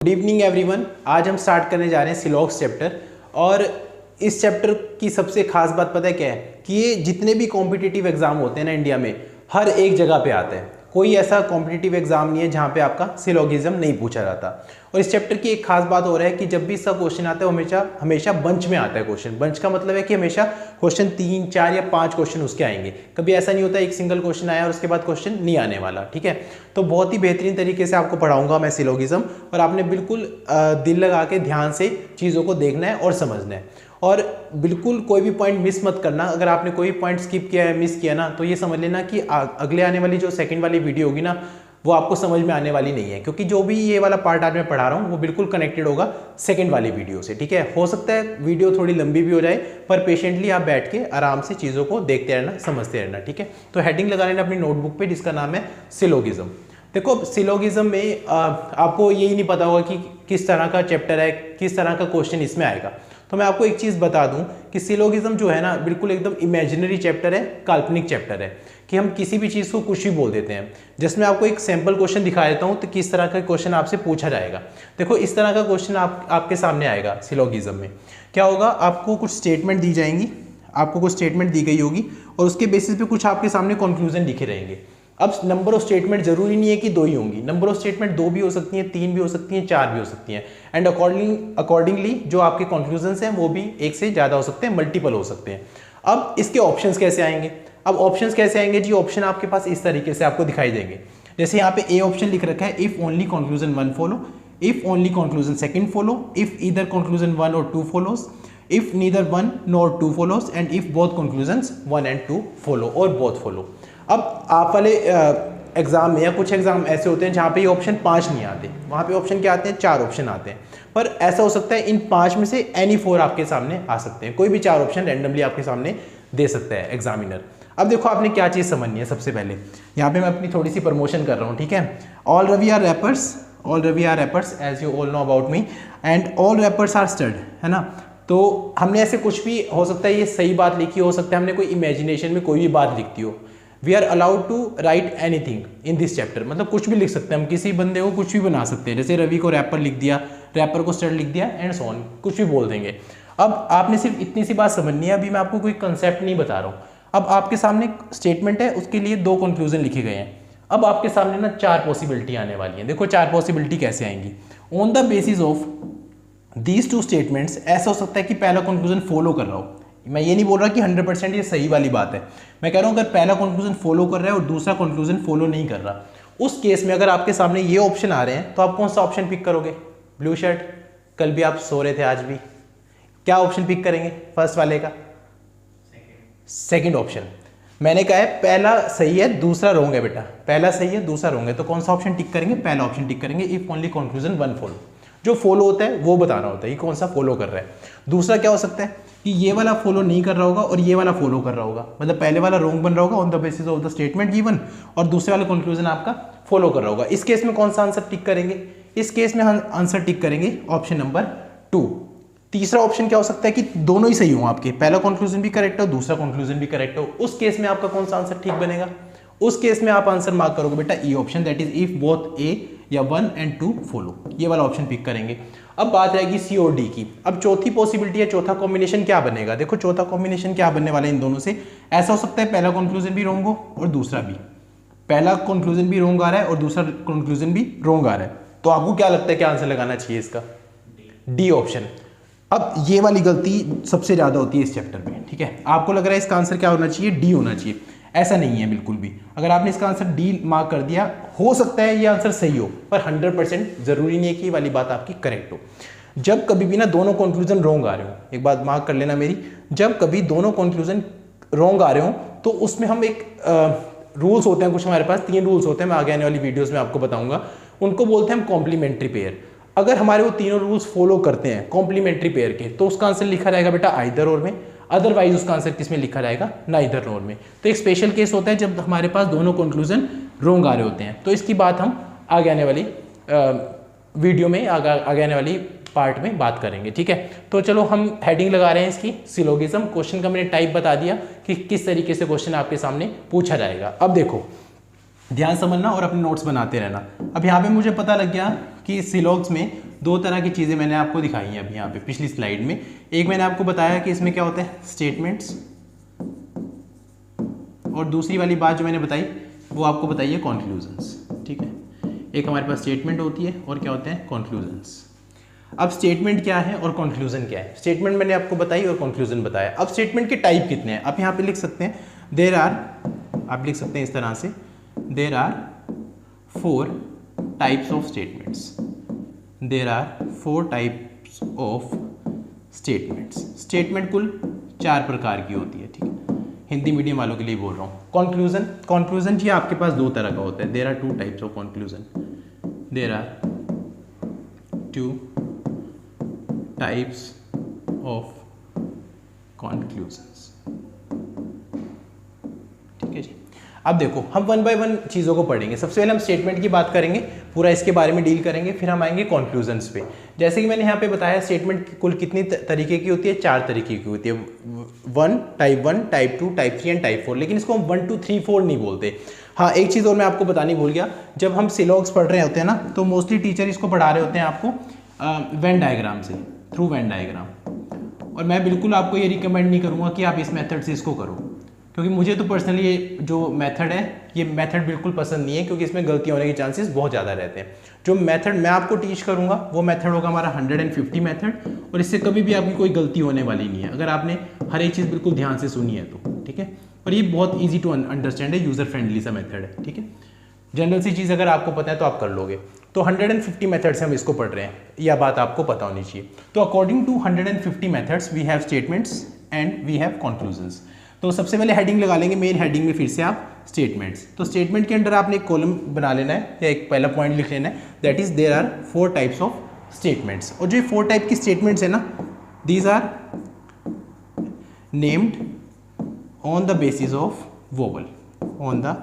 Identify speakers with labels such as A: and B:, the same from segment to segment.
A: Good evening everyone. आज हम start करने जा रहे हैं सिलॉग्स चैप्टर। और इस चैप्टर की सबसे खास बात पता है क्या है कि ये जितने भी कॉम्पिटिटिव एग्जाम होते हैं ना इंडिया में, हर एक जगह पे आते हैं। कोई ऐसा कॉम्पिटिटिव एग्जाम नहीं है जहाँ पे आपका सिलोगिज्म नहीं पूछा जाता। और इस चैप्टर की एक खास बात हो रहा है कि जब भी इसका क्वेश्चन आता है हमेशा हमेशा बंच में आता है क्वेश्चन। बंच का मतलब है कि हमेशा क्वेश्चन 3, 4 या 5 क्वेश्चन उसके आएंगे। कभी ऐसा नहीं होता एक सिंगल क्वेश्चन आया और उसके बाद क्वेश्चन नहीं आने वाला। ठीक है, तो बहुत ही बेहतरीन तरीके से आपको पढ़ाऊंगा मैं सिलोगिज्म, और आपने बिल्कुल दिल लगा के ध्यान से चीज़ों को देखना है और समझना है। और बिल्कुल कोई भी पॉइंट मिस मत करना। अगर आपने कोई पॉइंट स्किप किया है, मिस किया ना, तो ये समझ लेना कि अगले आने वाली जो सेकंड वाली वीडियो होगी ना, वो आपको समझ में आने वाली नहीं है, क्योंकि जो भी ये वाला पार्ट आज मैं पढ़ा रहा हूँ वो बिल्कुल कनेक्टेड होगा सेकंड वाली वीडियो से। ठीक है, हो सकता है वीडियो थोड़ी लंबी भी हो जाए, पर पेशेंटली आप बैठ के आराम से चीज़ों को देखते रहना, समझते रहना। ठीक है, तो हेडिंग लगा लेना अपनी नोटबुक पे जिसका नाम है सिलोगिज्म। देखो, सिलोगिज्म में आपको यही नहीं पता होगा कि किस तरह का चैप्टर है, किस तरह का क्वेश्चन इसमें आएगा। तो मैं आपको एक चीज़ बता दूं कि सिलोगिज्म जो है ना, बिल्कुल एकदम इमेजिनरी चैप्टर है, काल्पनिक चैप्टर है, कि हम किसी भी चीज़ को कुछ भी बोल देते हैं। जिसमें आपको एक सैम्पल क्वेश्चन दिखा देता हूं तो किस तरह का क्वेश्चन आपसे पूछा जाएगा। देखो, इस तरह का क्वेश्चन आपके सामने आएगा सिलोगिज्म में। क्या होगा, आपको कुछ स्टेटमेंट दी जाएंगी, आपको कुछ स्टेटमेंट दी गई होगी और उसके बेसिस पे कुछ आपके सामने कंक्लूजन लिखे रहेंगे। अब नंबर ऑफ स्टेटमेंट जरूरी नहीं है कि 2 ही होंगी। नंबर ऑफ स्टेटमेंट 2 भी हो सकती हैं, 3 भी हो सकती हैं, 4 भी हो सकती हैं। एंड अकॉर्डिंगली जो आपके कंक्लूजन्स हैं वो भी एक से ज़्यादा हो सकते हैं, मल्टीपल हो सकते हैं। अब इसके ऑप्शंस कैसे आएंगे? अब ऑप्शंस कैसे आएंगे जी? ऑप्शन आपके पास इस तरीके से आपको दिखाई देंगे। जैसे यहाँ पे ए ऑप्शन लिख रखा है, if only conclusion 1 follow, if only conclusion 2 follow, if either conclusion 1 और 2 follows, if neither 1 nor 2 follows and if both conclusions 1 and 2 follow और both follow। अब आप वाले एग्जाम में या कुछ एग्जाम ऐसे होते हैं जहाँ पे ये ऑप्शन 5 नहीं आते, वहाँ पे ऑप्शन क्या आते हैं? 4 ऑप्शन आते हैं। पर ऐसा हो सकता है इन 5 में से एनी 4 आपके सामने आ सकते हैं, कोई भी 4 ऑप्शन रैंडमली आपके सामने दे सकता है एग्जामिनर। अब देखो, आपने क्या चीज़ समझनी है। सबसे पहले यहाँ पे मैं अपनी थोड़ी सी प्रमोशन कर रहा हूँ। ठीक है, all Ravi are rappers as you all know about me and all rappers are stud, है ना। तो हमने ऐसे कुछ भी हो सकता है ये सही बात लिखी हो सकता है हमने कोई इमेजिनेशन में कोई भी बात लिखती हो। We are allowed to write anything in this chapter, मतलब कुछ भी लिख सकते हैं हम, किसी बंदे को कुछ भी बना सकते हैं। जैसे रवि को रैपर लिख दिया, रैपर को स्टड लिख दिया एंड सो ऑन, कुछ भी बोल देंगे। अब आपने सिर्फ इतनी सी बात समझनी है। अभी मैं आपको कोई कंसेप्ट नहीं बता रहा हूँ। अब आपके सामने स्टेटमेंट है, उसके लिए 2 कंक्लूजन लिखे गए हैं। अब आपके सामने ना 4 पॉसिबिलिटी आने वाली हैं। देखो 4 पॉसिबिलिटी कैसे आएंगी। On the basis of these 2 statements, ऐसा हो सकता है कि पहला कंक्लूजन फॉलो कर रहा हो। मैं ये नहीं बोल रहा कि 100% ये सही वाली बात है। मैं कह रहा हूँ अगर पहला कंक्लूजन फॉलो कर रहा है और दूसरा कंक्लूजन फॉलो नहीं कर रहा, उस केस में अगर आपके सामने ये ऑप्शन आ रहे हैं तो आप कौन सा ऑप्शन पिक करोगे? ब्लू शर्ट, कल भी आप सो रहे थे, आज भी क्या ऑप्शन पिक करेंगे? फर्स्ट वाले का सेकेंड ऑप्शन। मैंने कहा है पहला सही है दूसरा रॉन्ग है बेटा, पहला सही है दूसरा रॉन्ग है, तो कौन सा ऑप्शन टिक करेंगे? पहला ऑप्शन टिक करेंगे। इफ ओनली कंक्लूजन 1 फॉलो, जो फॉलो होता है वो बताना होता है कि कौन सा फॉलो कर रहा है। दूसरा क्या हो सकता है कि ये वाला फॉलो नहीं कर रहा होगा और ये वाला फॉलो कर रहा होगा, मतलब पहले वाला रॉन्ग बन रहा होगा on the basis of the statement given, और दूसरे वाला कंक्लूजन आपका फॉलो कर रहा होगा। इस केस में कौन सा आंसर टिक करेंगे? इस केस में हम आंसर टिक करेंगे ऑप्शन नंबर 2। तीसरा ऑप्शन क्या हो सकता है कि दोनों ही सही हो आपके, पहला कंक्लूजन भी करेक्ट हो, दूसरा कंक्लूजन भी करेक्ट हो। उस केस में आपका कौन सा आंसर ठीक बनेगा? उस केस में आप आंसर मार्क करोगे बेटा E option, that is if both A या 1 and 2 फॉलो, ये वाला ऑप्शन पिक करेंगे। अब बात रहेगी सी और डी की। अब चौथी पॉसिबिलिटी है, चौथा कॉम्बिनेशन क्या बनेगा? देखो चौथा कॉम्बिनेशन क्या बनने वाला है इन दोनों से। ऐसा हो सकता है पहला कंक्लूजन भी रॉन्ग हो और दूसरा भी, पहला कंक्लूजन भी रॉन्ग आ रहा है और दूसरा कंक्लूजन भी रॉन्ग आ रहा है। तो आपको क्या लगता है क्या आंसर लगाना चाहिए इसका? D option. अब ये वाली गलती सबसे ज्यादा होती है इस चैप्टर में। ठीक है, आपको लग रहा है इसका आंसर क्या होना चाहिए? डी होना चाहिए। ऐसा नहीं है बिल्कुल भी। अगर आपने इसका आंसर डी मार्क कर दिया, हो सकता है ये आंसर सही हो, पर 100% जरूरी नहीं है कि ये वाली बात आपकी करेक्ट हो। जब कभी भी ना दोनों कंक्लूजन रॉन्ग आ रहे हो, एक बात मार्क कर लेना मेरी, जब कभी दोनों कंक्लूजन रॉन्ग आ रहे हो तो उसमें हम एक रूल्स होते हैं कुछ, हमारे पास 3 रूल्स होते हैं, मैं आगे आने वाली वीडियोस में आपको बताऊंगा। उनको बोलते हैं हम कॉम्प्लीमेंट्री पेयर। अगर हमारे वो तीनों रूल्स फॉलो करते हैं कॉम्प्लीमेंट्री पेयर के, तो उसका आंसर लिखा रहेगा बेटा आइदर और में, अदरवाइज उसका आंसर किस में लिखा रहेगा? नाइदर नॉर में। तो एक स्पेशल केस होता है जब हमारे पास दोनों कंक्लूजन रॉन्ग आ रहे होते हैं। तो इसकी बात हम आगे आने वाली वीडियो में, आगे आने वाली पार्ट में बात करेंगे। ठीक है, तो चलो हम हेडिंग लगा रहे हैं इसकी सिलोगिज्म। क्वेश्चन का मैंने टाइप बता दिया कि किस तरीके से क्वेश्चन आपके सामने पूछा जाएगा। अब देखो, ध्यान समझना और अपने नोट्स बनाते रहना। अब यहाँ पे मुझे पता लग गया कि सिलॉग्स में दो तरह की चीज़ें मैंने आपको दिखाई हैं अभी यहाँ पे पिछली स्लाइड में। एक मैंने आपको बताया कि इसमें क्या होते हैं स्टेटमेंट्स, और दूसरी वाली बात जो मैंने बताई वो आपको बताइए कॉन्क्लूजन्स। ठीक है, एक हमारे पास स्टेटमेंट होती है और क्या होते हैं कॉन्क्लूजन्स। अब स्टेटमेंट क्या है और कॉन्क्लूजन क्या है? स्टेटमेंट मैंने आपको बताई और कॉन्क्लूजन बताया। अब स्टेटमेंट के टाइप कितने हैं आप यहाँ पे लिख सकते हैं, देयर आर, आप लिख सकते हैं इस तरह से, there are 4 types of statements, there are 4 types of statements. Statement कुल 4 प्रकार की होती है। ठीक है, हिंदी मीडियम वालों के लिए बोल रहा हूँ। कॉन्क्लूजन, कॉन्क्लूजन जी आपके पास 2 तरह का होता है, there are 2 types of conclusion, there are 2 types of conclusions. ठीक है जी, अब देखो हम 1 बाय 1 चीज़ों को पढ़ेंगे। सबसे पहले हम स्टेटमेंट की बात करेंगे, पूरा इसके बारे में डील करेंगे, फिर हम आएंगे कॉन्क्लूजन्स पे। जैसे कि मैंने यहाँ पे बताया स्टेटमेंट कुल कितनी तरीके की होती है, 4 तरीके की होती है, 1, type 1, type 2, type 3 and type 4। लेकिन इसको हम 1 2 3 4 नहीं बोलते। हाँ, एक चीज़ और मैं आपको बतानी भूल गया, जब हम सिलॉग्स पढ़ रहे होते हैं ना, तो मोस्टली टीचर इसको पढ़ा रहे होते हैं आपको वेन डायग्राम से, थ्रू वेन डायग्राम। और मैं बिल्कुल आपको ये रिकमेंड नहीं करूँगा कि आप इस मेथड से इसको करो, क्योंकि मुझे तो पर्सनली ये जो मेथड है ये मेथड बिल्कुल पसंद नहीं है, क्योंकि इसमें गलती होने के चांसेस बहुत ज़्यादा रहते हैं। जो मेथड मैं आपको टीच करूँगा वो मेथड होगा हमारा 150 मेथड, और इससे कभी भी आपकी कोई गलती होने वाली नहीं है, अगर आपने हर एक चीज़ बिल्कुल ध्यान से सुनी है तो। ठीक है, और ये बहुत ईजी टू अंडरस्टैंड है, यूज़र फ्रेंडली सा मेथड है। ठीक है, जनरल सी चीज़ अगर आपको पता है तो आप कर लोगे। तो 150 मेथड से हम इसको पढ़ रहे हैं, यह बात आपको पता होनी चाहिए। तो according to 150 methods we have statements and we have conclusions. तो सबसे पहले हेडिंग लगा लेंगे, मेन हेडिंग में फिर से आप स्टेटमेंट्स। तो स्टेटमेंट के अंदर आपने एक कॉलम बना लेना है या एक पहला पॉइंट लिख लेना है, that is there are 4 types of statements. और जो 4 टाइप की स्टेटमेंट्स है ना, these are named on the basis of vowel, on the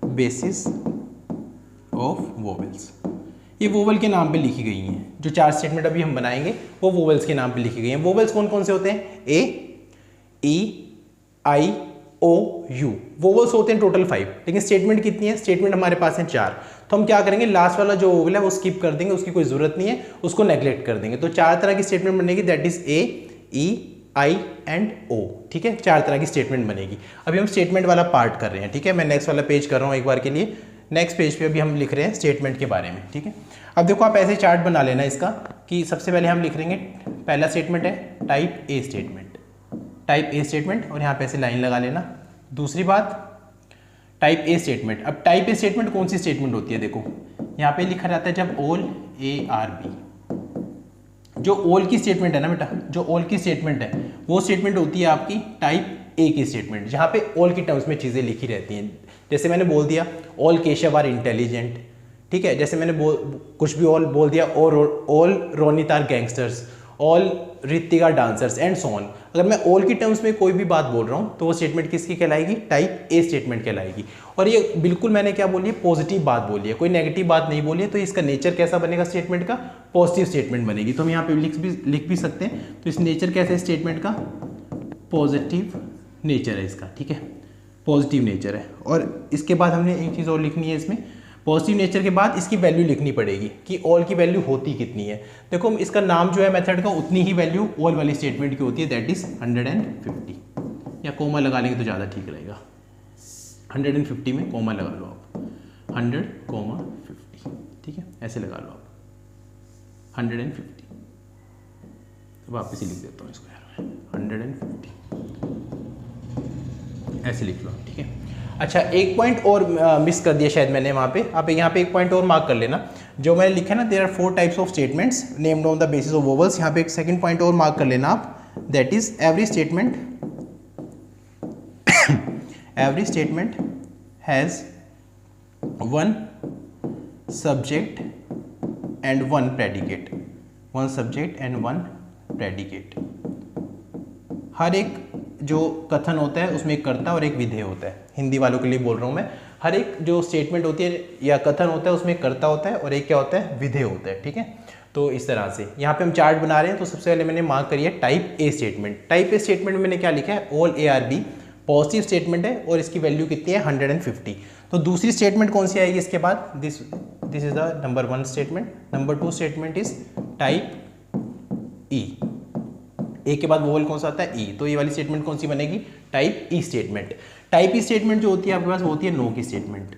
A: basis of vowels. ये वोवल के नाम पे लिखी गई हैं। जो 4 स्टेटमेंट अभी हम बनाएंगे वो वोवेल्स के नाम पे लिखी गई हैं। वोवेल्स कौन कौन से होते हैं? ए, E, I, O, you. Vowels होते हैं टोटल 5, लेकिन स्टेटमेंट कितनी है? स्टेटमेंट हमारे पास है 4। तो हम क्या करेंगे, लास्ट वाला जो वोवेल है वो स्किप कर देंगे, उसकी कोई जरूरत नहीं है, उसको नेग्लेक्ट कर देंगे। तो 4 तरह की स्टेटमेंट बनेगी, that is A, E, I and O. ठीक है, 4 तरह की स्टेटमेंट बनेगी। अभी हम स्टेटमेंट वाला पार्ट कर रहे हैं। ठीक है, मैं नेक्स्ट वाला पेज कर रहा हूँ एक बार के लिए। नेक्स्ट पेज पे अभी हम लिख रहे हैं स्टेटमेंट के बारे में। ठीक है, अब देखो आप ऐसे चार्ट बना लेना इसका कि सबसे पहले हम लिख लेंगे, पहला स्टेटमेंट है type A statement, type A statement, और यहाँ पे ऐसे लाइन लगा लेना। दूसरी बात टाइप ए स्टेटमेंट। अब टाइप ए स्टेटमेंट कौन सी स्टेटमेंट होती है? देखो यहाँ पे लिखा रहता है जब ऑल ए आर बी। जो ऑल की स्टेटमेंट है ना बेटा, जो ऑल की स्टेटमेंट है वो स्टेटमेंट होती है आपकी टाइप ए की स्टेटमेंट, जहाँ पे ऑल की टर्म्स में चीज़ें लिखी रहती हैं। जैसे मैंने बोल दिया ऑल केशव आर इंटेलिजेंट। ठीक है, जैसे मैंने कुछ भी ऑल बोल दिया, और all Ronit are gangsters, all Ritika dancers and so on. अगर मैं ऑल की टर्म्स में कोई भी बात बोल रहा हूँ तो वो स्टेटमेंट किसकी कहलाएगी? टाइप ए स्टेटमेंट कहलाएगी। और ये बिल्कुल मैंने क्या बोली है? पॉजिटिव बात बोली है, कोई नेगेटिव बात नहीं बोली है। तो इसका नेचर कैसा बनेगा स्टेटमेंट का? पॉजिटिव स्टेटमेंट बनेगी। तो हम यहाँ पे लिख भी सकते हैं। तो इस नेचर कैसे स्टेटमेंट का? पॉजिटिव नेचर है इसका। ठीक है, पॉजिटिव नेचर है। और इसके बाद हमने एक चीज़ और लिखनी है इसमें, पॉजिटिव नेचर के बाद इसकी वैल्यू लिखनी पड़ेगी कि ऑल की वैल्यू होती कितनी है। देखो इसका नाम जो है मेथड का, उतनी ही वैल्यू ऑल वाली स्टेटमेंट की होती है, दैट इज 150। या कोमा लगा लेंगे तो ज़्यादा ठीक रहेगा, 150 में कोमा लगा लो आप, 100,50। ठीक है, ऐसे लगा लो आप 150। तो वापस ही लिख देता हूँ इसको यार, 150 ऐसे लिख लो। ठीक है, अच्छा एक पॉइंट और मिस कर दिया शायद मैंने वहाँ पे, आप यहाँ पे एक पॉइंट और मार्क कर लेना। जो मैंने लिखा ना, there are 4 types of statements named on the basis of vowels, यहाँ पे एक सेकंड पॉइंट और मार्क कर लेना आप, that is every statement has 1 subject and 1 predicate, 1 subject and 1 predicate. हर एक जो कथन होता है उसमें एक कर्ता और एक विधेय होता है। हिंदी वालों के लिए बोल रहा हूँ मैं। हर एक जो स्टेटमेंट होती है या कथन होता है उसमें एक कर्ता होता है और एक क्या होता है? विधेय होता है। ठीक है, तो इस तरह से यहाँ पे हम चार्ट बना रहे हैं। तो सबसे पहले मैंने मार्क करी है type A statement. Type A statement में मैंने क्या लिखा है? All A are B, positive statement है और इसकी वैल्यू कितनी है? 150। तो दूसरी स्टेटमेंट कौन सी आएगी इसके बाद, this is the number 1 statement. Number 2 statement is type E, A के बाद वोवल कौन सा आता है, ई, तो ये वाली स्टेटमेंट कौन सी बनेगी, type e statement. Type e statement जो होती है आपके पास वो होती है नो की statement,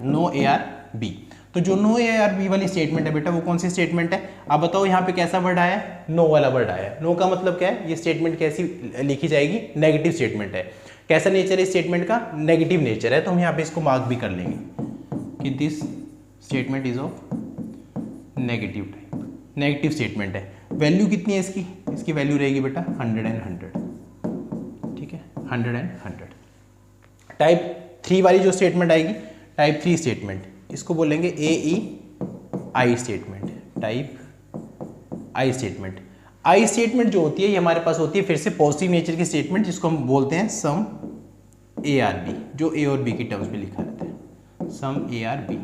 A: no A are B. तो जो नो ए आर बी वाली स्टेटमेंट है बेटा वो कौन सी स्टेटमेंट है, आप बताओ यहाँ पे कैसा वर्ड आया है, नो वाला वर्ड आया है। नो का मतलब क्या है, ये स्टेटमेंट कैसी लिखी जाएगी, नेगेटिव स्टेटमेंट है। कैसा नेचर है स्टेटमेंट का, नेगेटिव नेचर है, तो हम यहाँ पे इसको मार्क भी कर लेंगे कि this statement is of negative type, negative statement है। वैल्यू कितनी है इसकी, इसकी वैल्यू रहेगी बेटा 100 and 100, ठीक है, 100 and 100। टाइप 3 वाली जो स्टेटमेंट आएगी, टाइप 3 स्टेटमेंट, इसको बोलेंगे A E I statement, type I statement. I statement जो होती है ये हमारे पास होती है फिर से पॉजिटिव नेचर की स्टेटमेंट, जिसको हम बोलते हैं सम ए आर बी, जो ए और बी की टर्म्स में लिखा रहता है, सम ए आर बी।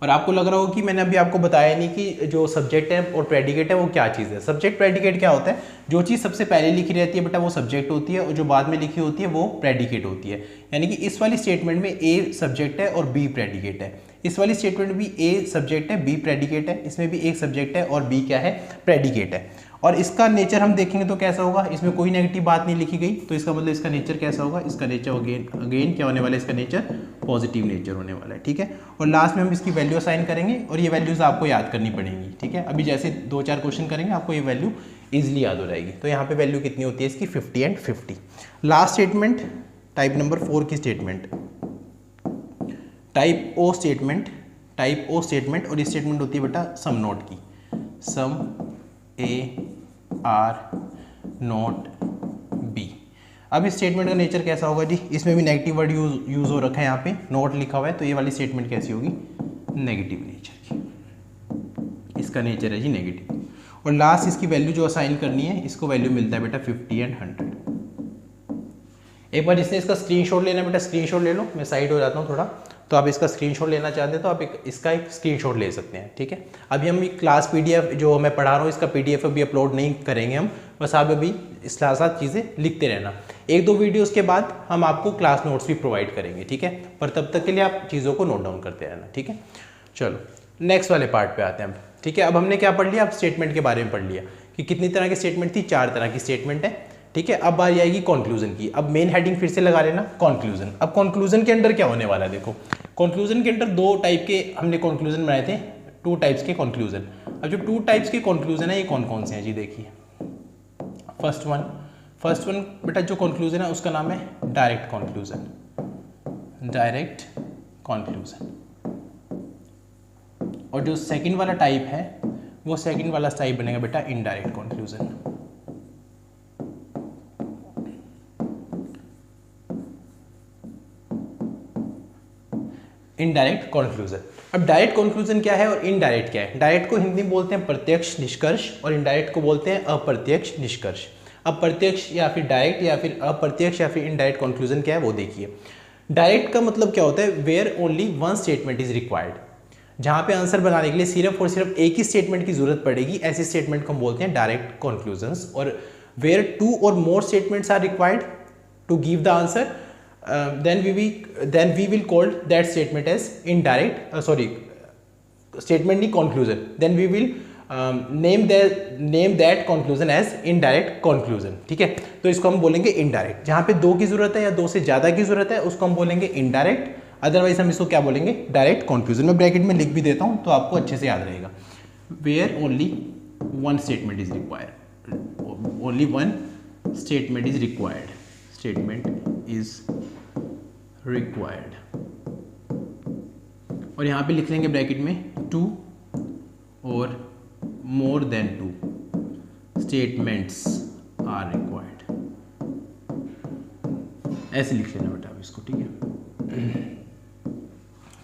A: और आपको लग रहा हो कि मैंने अभी आपको बताया नहीं कि जो सब्जेक्ट है और प्रेडिकेट है वो क्या चीज़ है। सब्जेक्ट प्रेडिकेट क्या होता है, जो चीज़ सबसे पहले लिखी रहती है बेटा वो सब्जेक्ट होती है, और जो बाद में लिखी होती है वो प्रेडिकेट होती है। यानी कि इस वाली स्टेटमेंट में ए सब्जेक्ट है और बी प्रेडिकेट है, इस वाली स्टेटमेंट में भी ए सब्जेक्ट है बी प्रेडिकेट है, इसमें भी एक सब्जेक्ट है और बी क्या है, प्रेडिकेट है। और इसका नेचर हम देखेंगे तो कैसा होगा, इसमें कोई नेगेटिव बात नहीं लिखी गई, तो इसका मतलब इसका नेचर कैसा होगा, इसका नेचर अगेन क्या होने वाला है, इसका नेचर पॉजिटिव नेचर होने वाला है, ठीक है। और लास्ट में हम इसकी वैल्यू असाइन करेंगे और ये वैल्यूज़ आपको याद करनी पड़ेंगी, ठीक है। अभी जैसे 2-4 क्वेश्चन करेंगे आपको ये वैल्यू ईजिली याद हो जाएगी। तो यहाँ पे वैल्यू कितनी होती है इसकी, 50 and 50। Last statement type number 4 की statement, type O statement, type O statement, और ये स्टेटमेंट होती है बेटा सम नोट की, सम ए आर नोट बी। अब इस स्टेटमेंट का नेचर कैसा होगा जी, इसमें भी नेगेटिव वर्ड यूज हो रखा है, यहाँ पे नोट लिखा हुआ है, तो ये वाली स्टेटमेंट कैसी होगी, नेगेटिव नेचर की, इसका नेचर है जी नेगेटिव। और लास्ट इसकी वैल्यू जो असाइन करनी है, इसको वैल्यू मिलता है बेटा 50 and 100। एक बार जिसने इसका स्क्रीनशॉट लेना है बेटा स्क्रीनशॉट ले लो, मैं साइड हो जाता हूँ थोड़ा, तो आप इसका स्क्रीनशॉट लेना चाहते हैं तो आप इसका एक स्क्रीनशॉट ले सकते हैं, ठीक है। अभी हम क्लास पीडीएफ जो मैं पढ़ा रहा हूँ इसका पीडीएफ अभी अपलोड नहीं करेंगे हम, बस आप अभी इस साथ चीज़ें लिखते रहना। 1-2 वीडियोस के बाद हम आपको क्लास नोट्स भी प्रोवाइड करेंगे, ठीक है, पर तब तक के लिए आप चीज़ों को नोट डाउन करते रहना, ठीक है। चलो नेक्स्ट वाले पार्ट पे आते हैं हम, ठीक है। अब हमने क्या पढ़ लिया, अब स्टेटमेंट के बारे में पढ़ लिया कि कितनी तरह की स्टेटमेंट थी, 4 तरह की स्टेटमेंट है, ठीक है। अब बारी आएगी कंक्लूजन की। अब मेन हेडिंग फिर से लगा लेना कंक्लूजन। अब कंक्लूजन के अंदर क्या होने वाला है, देखो कंक्लूजन के अंदर 2 टाइप के हमने कंक्लूजन बनाए थे, 2 टाइप्स के कंक्लूजन। अब जो 2 टाइप्स के कंक्लूजन है ये कौन कौन से हैं जी, देखिए। फर्स्ट वन बेटा जो कंक्लूजन है उसका नाम है डायरेक्ट कंक्लूजन, डायरेक्ट कंक्लूजन। और जो सेकंड वाला टाइप है वो सेकंड वाला टाइप बनेगा बेटा इनडायरेक्ट कंक्लूजन। Indirect conclusion. अब डायरेक्ट कंक्लूजन क्या है और इनडायरेक्ट क्या है। डायरेक्ट को हिंदी में बोलते हैं प्रत्यक्ष निष्कर्ष और इनडायरेक्ट को बोलते हैं अप्रत्यक्ष निष्कर्ष। अब प्रत्यक्ष या फिर डायरेक्ट या फिर अप्रत्यक्ष या फिर इनडायरेक्ट कंक्लूजन क्या है वो देखिए। डायरेक्ट का मतलब क्या होता है, where only one statement is required, जहां पे आंसर बनाने के लिए सिर्फ और सिर्फ एक ही स्टेटमेंट की जरूरत पड़ेगी, ऐसी स्टेटमेंट को हम बोलते हैं डायरेक्ट कंक्लूजन्स। और वेयर 2 और more statements are required to give the answer, then we will call that statement as indirect statement नहीं conclusion, then we will name that conclusion as indirect conclusion, ठीक है। तो इसको हम बोलेंगे इनडायरेक्ट। जहाँ पे 2 की जरूरत है या 2 से ज़्यादा की जरूरत है उसको हम बोलेंगे इनडायरेक्ट, अदरवाइज हम इसको क्या बोलेंगे, डायरेक्ट कंक्लूजन। मैं ब्रैकेट में लिख भी देता हूँ तो आपको अच्छे से याद रहेगा। Where only one statement is required, only one statement is required, statement is required. और यहाँ पे लिख लेंगे ब्रैकेट में 2 और more than 2 statements are required, ऐसे लिख लेना बेटा इसको, ठीक है,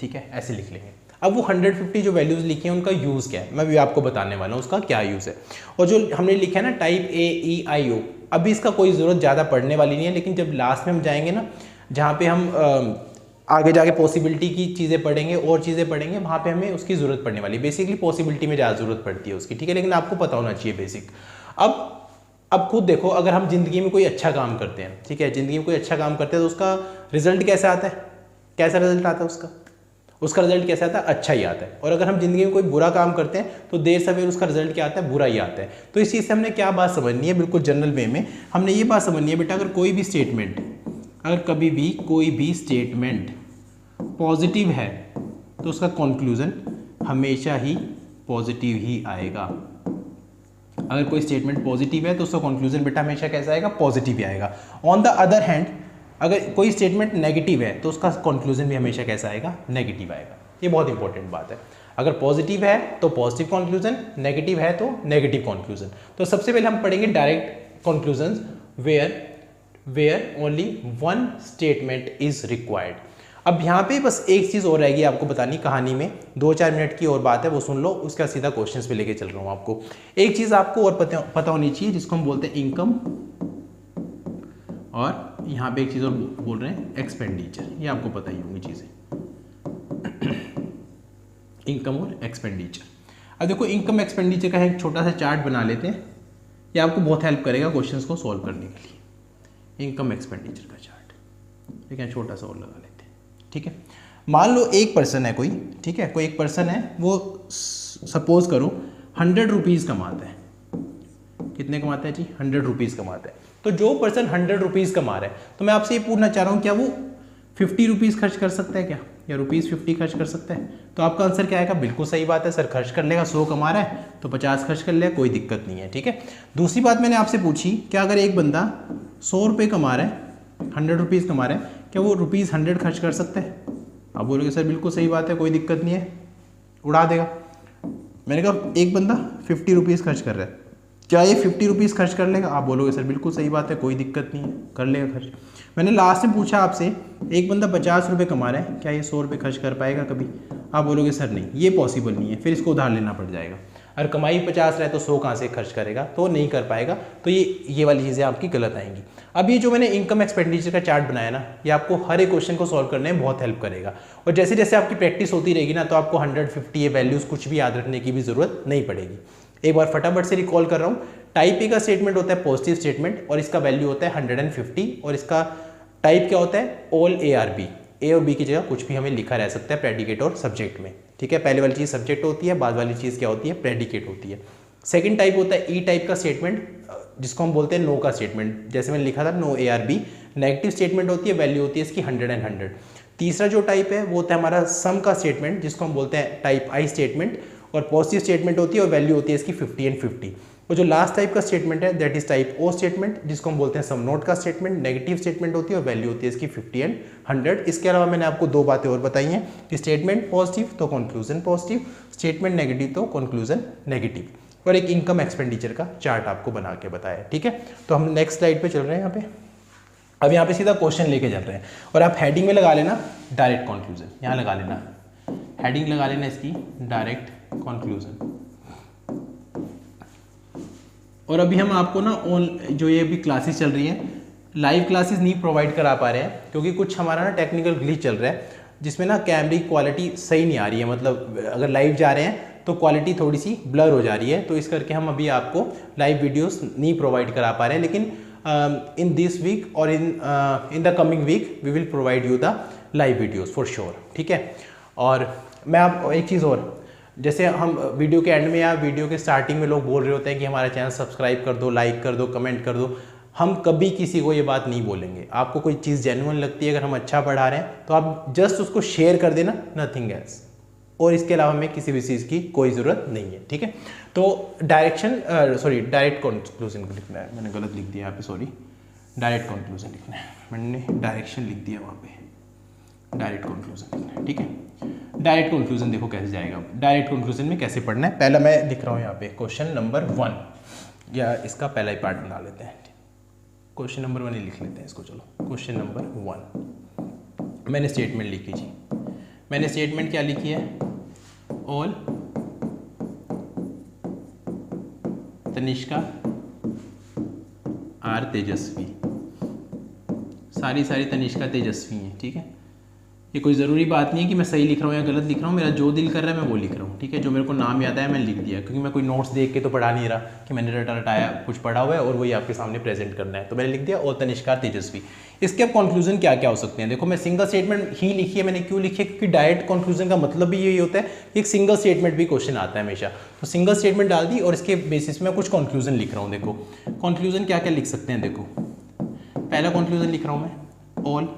A: ठीक है, ऐसे लिख लेंगे। अब वो 150 जो वैल्यूज लिखी हैं उनका यूज़ क्या है, मैं भी आपको बताने वाला हूँ उसका क्या यूज़ है। और जो हमने लिखा है ना टाइप ए ई आई ओ, अभी इसका कोई ज़रूरत ज़्यादा पढ़ने वाली नहीं है, लेकिन जब लास्ट में हम जाएंगे ना, जहाँ पे हम आगे जाके पॉसिबिलिटी की चीज़ें पढ़ेंगे और चीज़ें पढ़ेंगे, वहाँ पे हमें उसकी ज़रूरत पड़ने वाली है। बेसिकली पॉसिबिलिटी में ज़्यादा ज़रूरत पड़ती है उसकी, ठीक है, लेकिन आपको पता होना चाहिए बेसिक। अब अब खुद देखो, अगर हम जिंदगी में कोई अच्छा काम करते हैं, ठीक है, जिंदगी में कोई अच्छा काम करते हैं तो उसका रिजल्ट कैसा आता है, कैसा रिजल्ट आता है उसका रिजल्ट कैसा आता है, अच्छा ही आता है। और अगर हम जिंदगी में कोई बुरा काम करते हैं तो देर सवेर उसका रिजल्ट क्या आता है, बुरा ही आता है। तो इस चीज़ से हमने क्या बात समझनी है, बिल्कुल जनरल वे में हमने ये बात समझनी है बेटा, अगर कोई भी स्टेटमेंट, अगर कभी भी कोई भी स्टेटमेंट पॉजिटिव है तो उसका कंक्लूजन हमेशा ही पॉजिटिव ही आएगा। अगर कोई स्टेटमेंट पॉजिटिव है तो उसका कंक्लूजन बेटा हमेशा कैसा आएगा, पॉजिटिव ही आएगा। ऑन द अदर हैंड अगर कोई स्टेटमेंट नेगेटिव है तो उसका कंक्लूजन भी हमेशा कैसा आएगा, नेगेटिव आएगा। ये बहुत इंपॉर्टेंट बात है। अगर पॉजिटिव है तो पॉजिटिव कंक्लूजन, नेगेटिव है तो नेगेटिव कंक्लूजन। तो सबसे पहले हम पढ़ेंगे direct conclusion where only one statement is required. अब यहाँ पे बस एक चीज़ और रहेगी आपको बतानी कहानी में, 2-4 मिनट की और बात है, वो सुन लो, उसका सीधा क्वेश्चंस पे लेके चल रहा हूँ आपको। एक चीज़ आपको और पता होनी चाहिए जिसको हम बोलते हैं इनकम, और यहाँ पे एक चीज़ और बोल रहे हैं एक्सपेंडिचर, ये आपको पता ही होंगी चीज़ें, इनकम और एक्सपेंडिचर। अब देखो इनकम एक्सपेंडिचर का एक छोटा सा चार्ट बना लेते हैं, ये आपको बहुत हेल्प करेगा क्वेश्चंस को सॉल्व करने के लिए। इनकम एक्सपेंडिचर का चार्ट, ठीक है, छोटा सा और लगा लेते हैं, ठीक है। मान लो एक पर्सन है कोई, ठीक है, कोई एक पर्सन है, वो सपोज करो 100 रुपीज़ कमाता है। कितने कमाता है जी, 100 रुपीज़ कमाता है। तो जो पर्सन 100 रुपीज़ कमा रहा है, तो मैं आपसे ये पूछना चाह रहा हूँ, क्या वो 50 रुपीज़ खर्च कर सकता है क्या, या ₹50 खर्च कर सकता है? तो आपका आंसर क्या आएगा, बिल्कुल सही बात है सर, खर्च कर लेगा। 100 कमा रहा है तो 50 खर्च कर लेगा, कोई दिक्कत नहीं है, ठीक है। दूसरी बात मैंने आपसे पूछी, क्या अगर एक बंदा 100 रुपये कमा रहा है, 100 रुपीज़ कमा रहा है, क्या वो ₹100 खर्च कर सकता है? आप बोलोगे सर बिल्कुल सही बात है, कोई दिक्कत नहीं है, उड़ा देगा। मैंने कहा एक बंदा 50 रुपीज़ खर्च कर रहा है, क्या ये 50 रुपीज़ खर्च कर लेगा? आप बोलोगे सर बिल्कुल सही बात है, कोई दिक्कत नहीं है, कर लेगा खर्च। मैंने लास्ट में पूछा आपसे, एक बंदा 50 रुपये कमा रहा है, क्या ये 100 रुपये खर्च कर पाएगा कभी? आप बोलोगे सर नहीं, ये पॉसिबल नहीं है, फिर इसको उधार लेना पड़ जाएगा। अगर कमाई 50 रहे तो 100 कहाँ से खर्च करेगा, तो नहीं कर पाएगा। तो ये वाली चीज़ें आपकी गलत आएंगी। अब ये जो मैंने इनकम एक्सपेंडिचर का चार्ट बनाया ना, ये आपको हर एक क्वेश्चन को सॉल्व करने में बहुत हेल्प करेगा। और जैसे जैसे आपकी प्रैक्टिस होती रहेगी ना, तो आपको 150 ये वैल्यूज़ कुछ भी याद रखने की भी ज़रूरत नहीं पड़ेगी। एक बार फटाफट से रिकॉल कर रहा हूँ, टाइप ए का स्टेटमेंट होता है पॉजिटिव स्टेटमेंट, और इसका वैल्यू होता है 150, और इसका टाइप क्या होता है, ऑल ए आर बी। ए और बी की जगह कुछ भी हमें लिखा रह सकता है प्रेडिकेट और सब्जेक्ट में, ठीक है। पहले वाली चीज़ सब्जेक्ट होती है, बाद वाली चीज़ क्या होती है, प्रेडिकेट होती है। सेकंड टाइप होता है ई टाइप का स्टेटमेंट, जिसको हम बोलते हैं नो का स्टेटमेंट, जैसे मैंने लिखा था no A are B. Negative statement होती है, वैल्यू होती है इसकी 100 एंड 100। तीसरा जो टाइप है वो होता है हमारा सम का स्टेटमेंट, जिसको हम बोलते हैं टाइप आई स्टेटमेंट, और पॉजिटिव स्टेटमेंट होती है और वैल्यू होती है इसकी 50 एंड 50। और जो लास्ट टाइप का स्टेटमेंट है that is type O statement, जिसको हम बोलते हैं सम नोट का स्टेटमेंट। नेगेटिव स्टेटमेंट होती है और वैल्यू होती है इसकी 50 एंड 100। इसके अलावा मैंने आपको 2 बातें और बताई हैं कि स्टेटमेंट पॉजिटिव तो कंक्लूजन पॉजिटिव, स्टेटमेंट नेगेटिव तो कंक्लूजन नेगेटिव, और एक इनकम एक्सपेंडिचर का चार्ट आपको बना के बताया, ठीक है। तो हम नेक्स्ट स्लाइड पे चल रहे हैं यहाँ पे। अब यहाँ पे सीधा क्वेश्चन लेके चल रहे हैं, और आप हेडिंग में लगा लेना डायरेक्ट कंक्लूजन, यहाँ लगा लेना हेडिंग, लगा लेना इसकी डायरेक्ट कंक्लूजन। और अभी हम आपको ना जो ये अभी क्लासेस चल रही हैं, लाइव क्लासेस नहीं प्रोवाइड करा पा रहे हैं, क्योंकि कुछ हमारा ना टेक्निकल ग्लिच चल रहा है, जिसमें ना कैमरे की क्वालिटी सही नहीं आ रही है। मतलब अगर लाइव जा रहे हैं तो क्वालिटी थोड़ी सी ब्लर हो जा रही है, तो इस करके हम अभी आपको लाइव वीडियोस नहीं प्रोवाइड करा पा रहे हैं। लेकिन इन दिस वीक और in the coming week we will provide you the live videos for sure, ठीक है। और मैं आप एक चीज़ और, जैसे हम वीडियो के एंड में या वीडियो के स्टार्टिंग में लोग बोल रहे होते हैं कि हमारा चैनल सब्सक्राइब कर दो, लाइक कर दो, कमेंट कर दो, हम कभी किसी को ये बात नहीं बोलेंगे। आपको कोई चीज़ जेन्युइन लगती है, अगर हम अच्छा पढ़ा रहे हैं तो आप जस्ट उसको शेयर कर देना, नथिंग एल्स। और इसके अलावा हमें किसी भी चीज़ की कोई ज़रूरत नहीं है, ठीक है। तो डायरेक्ट कंक्लूजन लिखना है, मैंने गलत लिख दिया यहाँ पे, सॉरी। डायरेक्ट कंक्लूजन लिखना है, मैंने डायरेक्शन लिख दिया वहाँ पे, डायरेक्ट कंक्लूजन लिखना है, ठीक है। डायरेक्ट कंक्लूजन देखो कैसे जाएगा। डायरेक्ट कंक्लूजन में कैसे पढ़ना है, पहला मैं लिख रहा हूँ यहाँ पे क्वेश्चन नंबर 1, या इसका पहला ही पार्ट बना लेते हैं। क्वेश्चन नंबर 1 ही लिख लेते हैं इसको, चलो। क्वेश्चन नंबर 1, मैंने स्टेटमेंट लिखी जी। मैंने स्टेटमेंट क्या लिखी है, ऑल तनिष्का आर तेजस्वी, सारी तनिष्का तेजस्वी हैं, ठीक है। ये कोई ज़रूरी बात नहीं है कि मैं सही लिख रहा हूँ या गलत लिख रहा हूँ, मेरा जो दिल कर रहा है मैं वो लिख रहा हूँ, ठीक है। जो मेरे को नाम याद आया मैंने लिख दिया, क्योंकि मैं कोई नोट्स देख के तो पढ़ा नहीं रहा कि मैंने रटाया कुछ पढ़ा हुआ है और वही आपके सामने प्रेजेंट करना है, तो मैंने लिख दिया और तनिष्का तेजस्वी। इसके अब कंक्लूजन क्या क्या हो सकते हैं, देखो मैं सिंगल स्टेटमेंट ही लिखी है, मैंने क्यों लिखी है, क्योंकि डायरेक्ट कंक्लूजन का मतलब भी यही होता है कि एक सिंगल स्टेटमेंट भी क्वेश्चन आता है हमेशा, तो सिंगल स्टेटमेंट डाल दी और इसके बेसिस में कुछ कंक्लूजन लिख रहा हूँ। देखो कंक्लूजन क्या क्या लिख सकते हैं, देखो पहला कंक्लूजन लिख रहा हूँ मैं, ऑल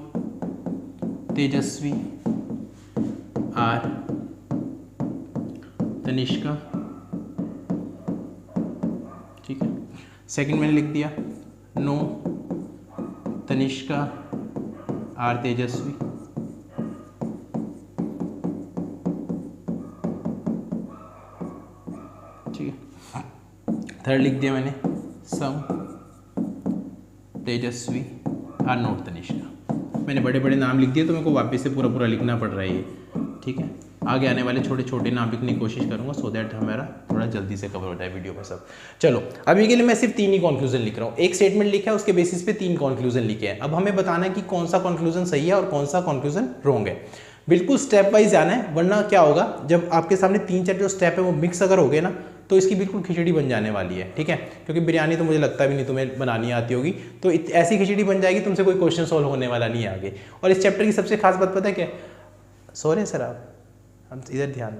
A: तेजस्वी आर तनिष्का, ठीक है। सेकंड मैंने लिख दिया, नो तनिष्का आर तेजस्वी, ठीक है। थर्ड लिख दिया मैंने, सम तेजस्वी आर नॉट तनिष्का। मैंने बड़े बड़े नाम लिख दिए तो मेरे को वापस से पूरा पूरा लिखना पड़ रहा है ये, ठीक है। आगे आने वाले छोटे छोटे नाम लिखने की कोशिश करूंगा सो दैट हमारा थोड़ा जल्दी से कवर हो जाए वीडियो में सब। चलो अभी के लिए मैं सिर्फ 3 ही कंक्लूजन लिख रहा हूँ, एक स्टेटमेंट लिखा है उसके बेसिस पे 3 कंक्लूजन लिखे हैं। अब हमें बताना है कि कौन सा कंक्लूजन सही है और कौन सा कंक्लूजन रॉन्ग है, बिल्कुल स्टेप वाइज जाना है, वरना क्या होगा जब आपके सामने 3-4 जो स्टेप है वो मिक्स अगर हो गए ना तो इसकी बिल्कुल खिचड़ी बन जाने वाली है, ठीक है। क्योंकि बिरयानी तो मुझे लगता भी नहीं तुम्हें बनानी आती होगी, तो ऐसी खिचड़ी बन जाएगी तुमसे कोई क्वेश्चन सॉल्व होने वाला नहीं है आगे। और इस चैप्टर की सबसे खास बात पता है क्या, सॉरी सर आप हम इधर ध्यान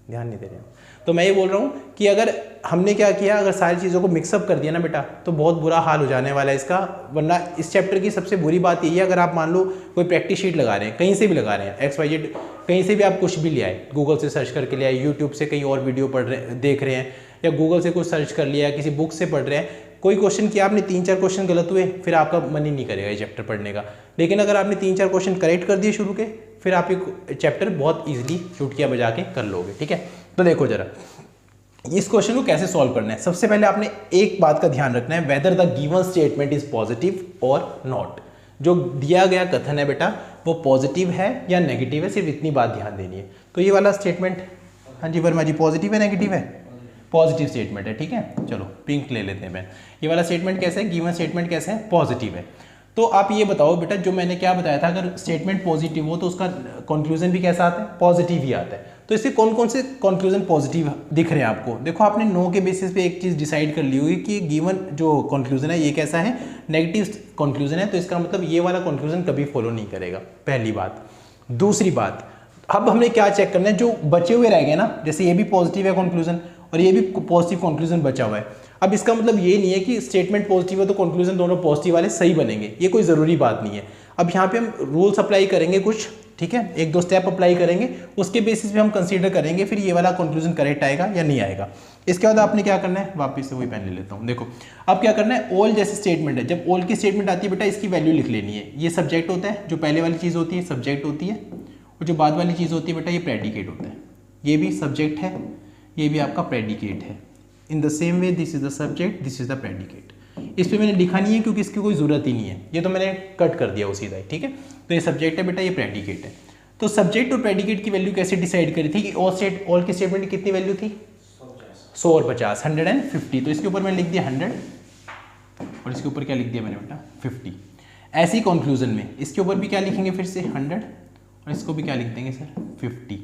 A: नहीं दे रहे हैं, तो मैं ये बोल रहा हूँ कि अगर हमने क्या किया, अगर सारी चीज़ों को मिक्सअप कर दिया ना बेटा तो बहुत बुरा हाल हो जाने वाला है इसका। वरना इस चैप्टर की सबसे बुरी बात यही है, अगर आप मान लो कोई प्रैक्टिस शीट लगा रहे हैं, कहीं से भी लगा रहे हैं, XYZ कहीं से भी आप कुछ भी ले आए, गूगल से सर्च करके ले आए, यूट्यूब से कहीं और वीडियो देख रहे हैं, या गूगल से कुछ सर्च कर लिया, किसी बुक से पढ़ रहे हैं, कोई क्वेश्चन किया आपने 3-4 क्वेश्चन गलत हुए, फिर आपका मन ही नहीं करेगा ये चैप्टर पढ़ने का। लेकिन अगर आपने 3-4 क्वेश्चन करेक्ट कर दिए शुरू के, फिर आप ये चैप्टर बहुत इजीली चुटकियां बजा के कर लोगे, ठीक है। तो देखो जरा इस क्वेश्चन को कैसे सॉल्व करना है। सबसे पहले आपने एक बात का ध्यान रखना है, whether the given statement is positive और नॉट। जो दिया गया कथन है बेटा वो पॉजिटिव है या नेगेटिव है, सिर्फ इतनी बात ध्यान देनी है। तो ये वाला स्टेटमेंट, हाँ जी वर्मा जी, पॉजिटिव है नेगेटिव है, पॉजिटिव स्टेटमेंट है, ठीक है। चलो पिंक ले लेते हैं मैं। ये वाला स्टेटमेंट कैसे है, गिवन स्टेटमेंट कैसे है, पॉजिटिव है। तो आप ये बताओ बेटा, जो मैंने क्या बताया था, अगर स्टेटमेंट पॉजिटिव हो तो उसका कंक्लूजन भी कैसा आता है, पॉजिटिव ही आता है। तो इससे कौन कौन से कंक्लूजन पॉजिटिव दिख रहे हैं आपको, देखो आपने नो के बेसिस पे एक चीज़ डिसाइड कर ली हुई कि गिवन जो कंक्लूजन है ये कैसा है, नेगेटिव कंक्लूजन है, तो इसका मतलब ये वाला कंक्लूजन कभी फॉलो नहीं करेगा, पहली बात। दूसरी बात, अब हमने क्या चेक करना है, जो बचे हुए रह गए ना, जैसे ये भी पॉजिटिव है कंक्लूजन और ये भी पॉजिटिव कंक्लूजन बचा हुआ है। अब इसका मतलब ये नहीं है कि स्टेटमेंट पॉजिटिव है तो कंक्लूजन दोनों पॉजिटिव वाले सही बनेंगे, ये कोई ज़रूरी बात नहीं है। अब यहाँ पे हम रूल्स अप्लाई करेंगे कुछ, ठीक है, 1-2 स्टेप अप्लाई करेंगे, उसके बेसिस पे हम कंसीडर करेंगे फिर ये वाला कंक्लूजन करेक्ट आएगा या नहीं आएगा। इसके बाद आपने क्या करना है, वापस से वही पेन ले लेता हूँ। देखो अब क्या करना है, ऑल जैसे स्टेटमेंट है, जब ऑल की स्टेटमेंट आती है बेटा इसकी वैल्यू लिख लेनी है। ये सब्जेक्ट होता है, जो पहले वाली चीज़ होती है सब्जेक्ट होती है, और जो बाद वाली चीज़ होती है बेटा ये प्रेडिकेट होता है। ये भी सब्जेक्ट है, ये भी आपका प्रेडिकेट है। In the same way this is the subject, this is the predicate. इस पे मैंने लिखा नहीं है क्योंकि इसकी कोई ज़रूरत ही नहीं है, ये तो मैंने कट कर दिया उसी तरह, ठीक है। तो ये सब्जेक्ट है बेटा, ये प्रेडिकेट है। तो सब्जेक्ट और प्रेडिकेट की वैल्यू कैसे डिसाइड करी थी कि ऑल की स्टेटमेंट की कितनी वैल्यू थी, 100 और 50, 150। तो इसके ऊपर मैंने लिख दिया 100 और इसके ऊपर क्या लिख दिया मैंने बेटा 50। ऐसे ही कंक्लूजन में इसके ऊपर भी क्या लिखेंगे, फिर से 100 और इसको भी क्या लिख देंगे सर 50।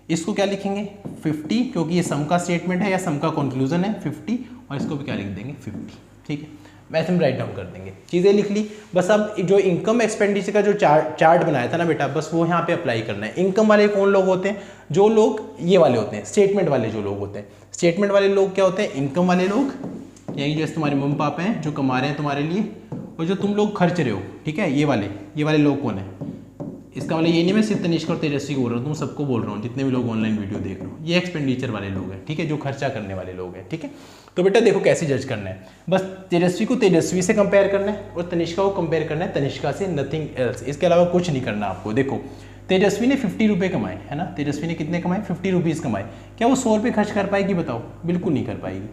A: इसको क्या लिखेंगे 50 क्योंकि ये सम का स्टेटमेंट है या सम का कंक्लूजन है 50, और इसको भी क्या लिख देंगे 50, ठीक है। वैसे हम राइट डाउन कर देंगे, चीज़ें लिख ली। बस अब जो इनकम एक्सपेंडिचर का जो चार्ट बनाया था ना बेटा, बस वो यहाँ पे अप्लाई करना है। इनकम वाले कौन लोग होते हैं, जो लोग ये वाले होते हैं, स्टेटमेंट वाले जो लोग होते हैं। स्टेटमेंट वाले लोग क्या होते हैं, इनकम वाले लोग, यही जैसे तुम्हारे मम्मी पापा हैं जो कमा रहे हैं तुम्हारे लिए, और जो तुम लोग खर्च रहे हो, ठीक है, ये वाले लोग कौन है। इसका मतलब ये नहीं मैं सिर्फ तनिष्का और तेजस्वी को बोल रहा हूँ, तुम सबको बोल रहा हूँ, जितने भी लोग ऑनलाइन वीडियो देख रहे हो, ये एक्सपेंडिचर वाले लोग हैं, ठीक है, जो खर्चा करने वाले लोग हैं, ठीक है। तो बेटा देखो कैसे जज करना है, बस तेजस्वी को तेजस्वी से कंपेयर करना है और तनिष्का को कंपेयर करना है तनिष्का से, नथिंग एल्स। इसके अलावा कुछ नहीं करना आपको। देखो तेजस्वी ने 50 रुपये कमाए, है ना, तेजस्वी ने कितने कमाए, 50 रुपीज़ कमाए। क्या वो 100 रुपये खर्च कर पाएगी, बताओ, बिल्कुल नहीं कर पाएगी।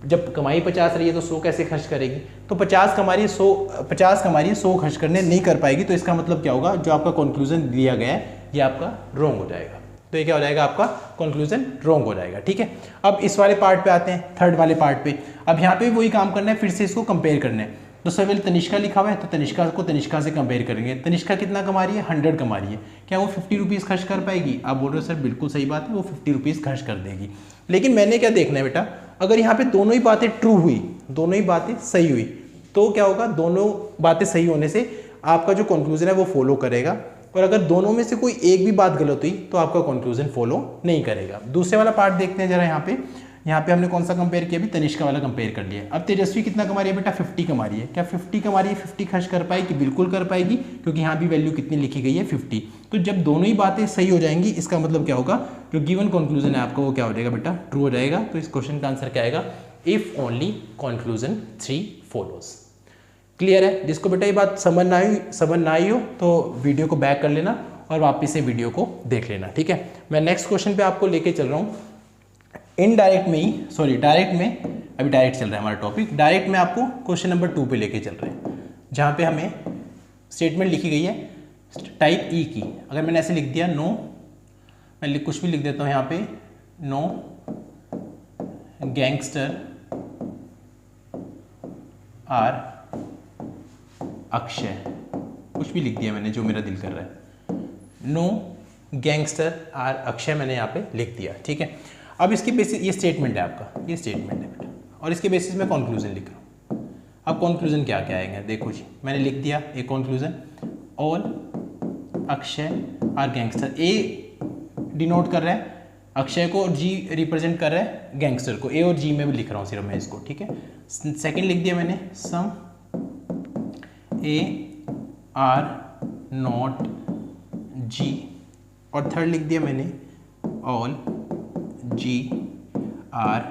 A: जब कमाई 50 रही है तो 100 कैसे खर्च करेगी, तो 50 कमा रही है 100 खर्च करने नहीं कर पाएगी। तो इसका मतलब क्या होगा, जो आपका कंक्लूजन दिया गया है ये आपका रॉन्ग हो जाएगा। तो ये क्या हो जाएगा, आपका कंक्लूजन रॉन्ग हो जाएगा, ठीक है। अब इस वाले पार्ट पे आते हैं, थर्ड वाले पार्ट पे। अब यहाँ पे वही काम करना है, फिर से इसको कंपेयर करना है। तो सर तनिष्का लिखा हुआ है तो तनिष्का को तनिष्का से कंपेयर करेंगे। तनिष्का कितना कमा रही है, 100 कमा रही है, क्या वो 50 रुपीज़ खर्च कर पाएगी? आप बोल रहे हो सर बिल्कुल सही बात है, वो 50 रुपीज़ खर्च कर देगी। लेकिन मैंने क्या देखना है बेटा, अगर यहाँ पे दोनों ही बातें ट्रू हुई, दोनों ही बातें सही हुई, तो क्या होगा, दोनों बातें सही होने से आपका जो कंक्लूजन है वो फॉलो करेगा, और अगर दोनों में से कोई एक भी बात गलत हुई तो आपका कंक्लूजन फॉलो नहीं करेगा। दूसरे वाला पार्ट देखते हैं जरा। यहाँ पे हमने कौन सा कंपेयर किया, अभी तनिष्का वाला कंपेयर कर लिया। अब तेजस्वी कितना कमा रही है बेटा, 50 कमा रही है, क्या 50 कमा रही है 50 खर्च कर पाएगी? बिल्कुल कर पाएगी, क्योंकि यहाँ भी वैल्यू कितनी लिखी गई है 50। तो जब दोनों ही बातें सही हो जाएंगी, इसका मतलब क्या होगा, जो गिवन कंक्लूजन है आपका वो क्या हो जाएगा बेटा, ट्रू हो जाएगा। तो इस क्वेश्चन का आंसर क्या आएगा, if only conclusion 3 follows. Clear है? जिसको बेटा ये बात समझ ना आई हो तो वीडियो को बैक कर लेना और वापस से वीडियो को देख लेना, ठीक है। मैं नेक्स्ट क्वेश्चन पे आपको लेके चल रहा हूँ, इनडायरेक्ट में ही, सॉरी डायरेक्ट में, अभी डायरेक्ट चल रहा है हमारा टॉपिक, डायरेक्ट में आपको क्वेश्चन नंबर 2 पे लेके चल रहे हैं, जहाँ पे हमें स्टेटमेंट लिखी गई है टाइप ई की। अगर मैंने ऐसे लिख दिया नो, मैं कुछ भी लिख देता हूँ यहाँ पे, नो गैंगस्टर आर अक्षय, कुछ भी लिख दिया मैंने जो मेरा दिल कर रहा है, नो गैंगस्टर आर अक्षय मैंने यहाँ पे लिख दिया, ठीक है। अब इसके बेसिस, ये स्टेटमेंट है आपका, ये स्टेटमेंट है बेटा, और इसके बेसिस में कंक्लूजन लिख रहा हूँ। अब कंक्लूजन क्या क्या आएंगे, देखो जी, मैंने लिख दिया एक conclusion, all Akshay are gangster. A denote कर रहा है अक्षय को और जी रिप्रेजेंट कर रहा है गैंगस्टर को, ए और जी में भी लिख रहा हूँ सिर्फ मैं इसको, ठीक है। सेकेंड लिख दिया मैंने, सम ए आर नॉट जी, और थर्ड लिख दिया मैंने, ऑल जी आर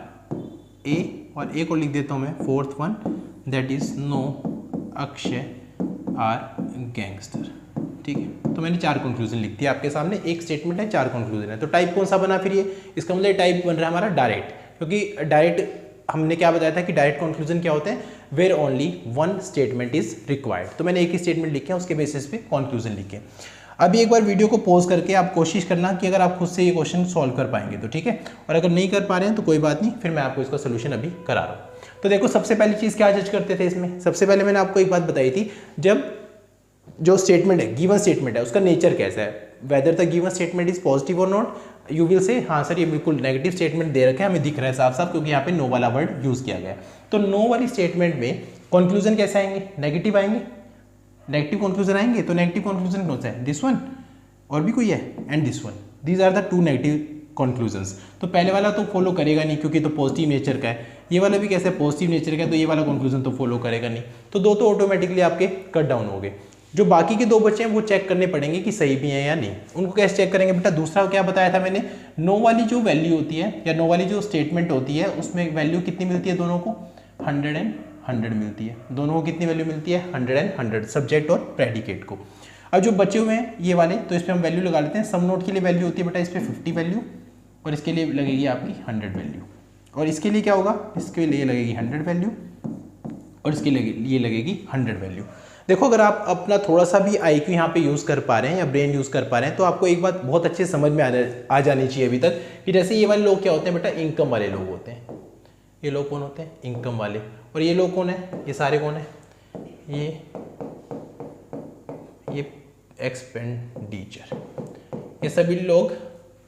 A: ए, और एक और लिख देता हूँ मैं fourth one, that is no Akshay are gangster, ठीक है। तो मैंने 4 कंक्लूजन लिख दिया आपके सामने, एक स्टेटमेंट है 4 कंक्लूजन है। तो टाइप कौन सा बना फिर ये, इसका मतलब टाइप बन रहा है हमारा डायरेक्ट, क्योंकि डायरेक्ट हमने क्या बताया था कि डायरेक्ट कंक्लूजन क्या होते हैं, where only one statement is required. तो मैंने एक ही स्टेटमेंट लिखे, उसके बेसिस पे कंक्लूजन लिखे। अभी एक बार वीडियो को पॉज करके आप कोशिश करना कि अगर आप खुद से ये क्वेश्चन सॉल्व कर पाएंगे तो, ठीक है। और अगर नहीं कर पा रहे हैं तो कोई बात नहीं, फिर मैं आपको इसका सोल्यूशन अभी करा रहा हूँ। तो देखो सबसे पहली चीज़ क्या जज करते थे इसमें, सबसे पहले मैंने आपको एक बात बताई थी, जब जो स्टेटमेंट है, गिवन स्टेटमेंट है, उसका नेचर कैसा है, whether the given statement is positive और नॉट, यू विल से हाँ सर ये बिल्कुल नेगेटिव स्टेटमेंट दे रखा है, हमें दिख रहा है साफ साफ, क्योंकि यहाँ पे नो वाला वर्ड यूज किया गया है। तो नो वाली स्टेटमेंट में कंक्लूजन कैसे आएंगे, नेगेटिव आएंगे, नेगेटिव कंक्लूजन आएंगे। तो नेगेटिव कंक्लूजन कौन सा है, दिस वन, और भी कोई है, and this one, these are the 2 negative conclusions. तो पहले वाला तो फॉलो करेगा नहीं, क्योंकि तो पॉजिटिव नेचर का है, ये वाला भी कैसे पॉजिटिव नेचर का है, तो ये वाला कंक्लूजन तो फॉलो करेगा नहीं। तो 2 तो ऑटोमेटिकली आपके कट डाउन हो गए। जो बाकी के 2 बचे हैं वो चेक करने पड़ेंगे कि सही भी है या नहीं। उनको कैसे चेक करेंगे बेटा, दूसरा क्या बताया था मैंने, नो वाली जो वैल्यू होती है या नो वाली जो स्टेटमेंट होती है, उसमें वैल्यू कितनी मिलती है, दोनों को 100 एंड 100 मिलती है। दोनों को कितनी वैल्यू मिलती है, 100 एंड 100, सब्जेक्ट और प्रेडिकेट को। अब जो बचे हुए हैं ये वाले, तो इस पर हम वैल्यू लगा लेते हैं। सम नोट के लिए वैल्यू होती है बेटा इस पर 50 वैल्यू, और इसके लिए लगेगी आपकी 100 वैल्यू, और इसके लिए क्या होगा, इसके लिए लगेगी 100 वैल्यू, और इसके लिए लगेगी 100 वैल्यू। देखो अगर आप अपना थोड़ा सा भी IQ यहाँ पे यूज़ कर पा रहे हैं या ब्रेन यूज़ कर पा रहे हैं, तो आपको एक बात बहुत अच्छे समझ में आ जानी चाहिए अभी तक, कि जैसे ये वाले लोग क्या होते हैं बेटा, इनकम वाले लोग होते हैं। ये लोग कौन होते हैं, इनकम वाले। और ये लोग कौन है, ये सारे कौन है, ये एक्सपेंडिचर, ये सभी लोग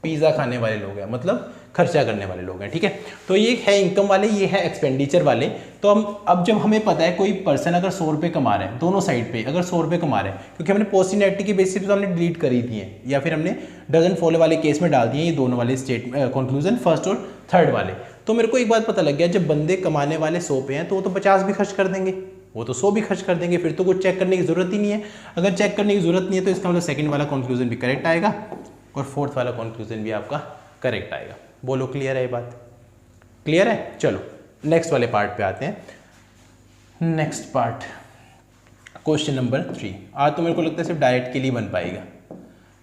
A: पिज़्ज़ा खाने वाले लोग हैं, मतलब खर्चा करने वाले लोग हैं, ठीक है। तो ये है इनकम वाले, ये है एक्सपेंडिचर वाले। तो हम अब जब हमें पता है कोई पर्सन अगर 100 रुपये कमा रहे हैं, दोनों साइड पे अगर 100 रुपये कमा रहे हैं, क्योंकि हमने पॉजिटिव नेगेटिव के बेसिस पे तो हमने डिलीट कर ही दिए, या फिर हमने डजन फॉलो वाले केस में डाल दिए ये दोनों वाले कंक्लूजन, फर्स्ट और थर्ड वाले। तो मेरे को एक बात पता लग गया, जब बंदे कमाने वाले 100 पे हैं तो वो तो 50 भी खर्च कर देंगे, वो तो 100 भी खर्च कर देंगे, फिर तो कुछ चेक करने की जरूरत ही नहीं है। अगर चेक करने की जरूरत नहीं है तो इसका मतलब सेकंड वाला कंक्लूजन भी करेक्ट आएगा और फोर्थ वाला कंक्लूजन भी आपका करेक्ट आएगा। बोलो क्लियर है ये बात, क्लियर है। चलो नेक्स्ट वाले पार्ट पे आते हैं। Next part question number 3। आज तो मेरे को लगता है सिर्फ डायरेक्ट के लिए बन पाएगा,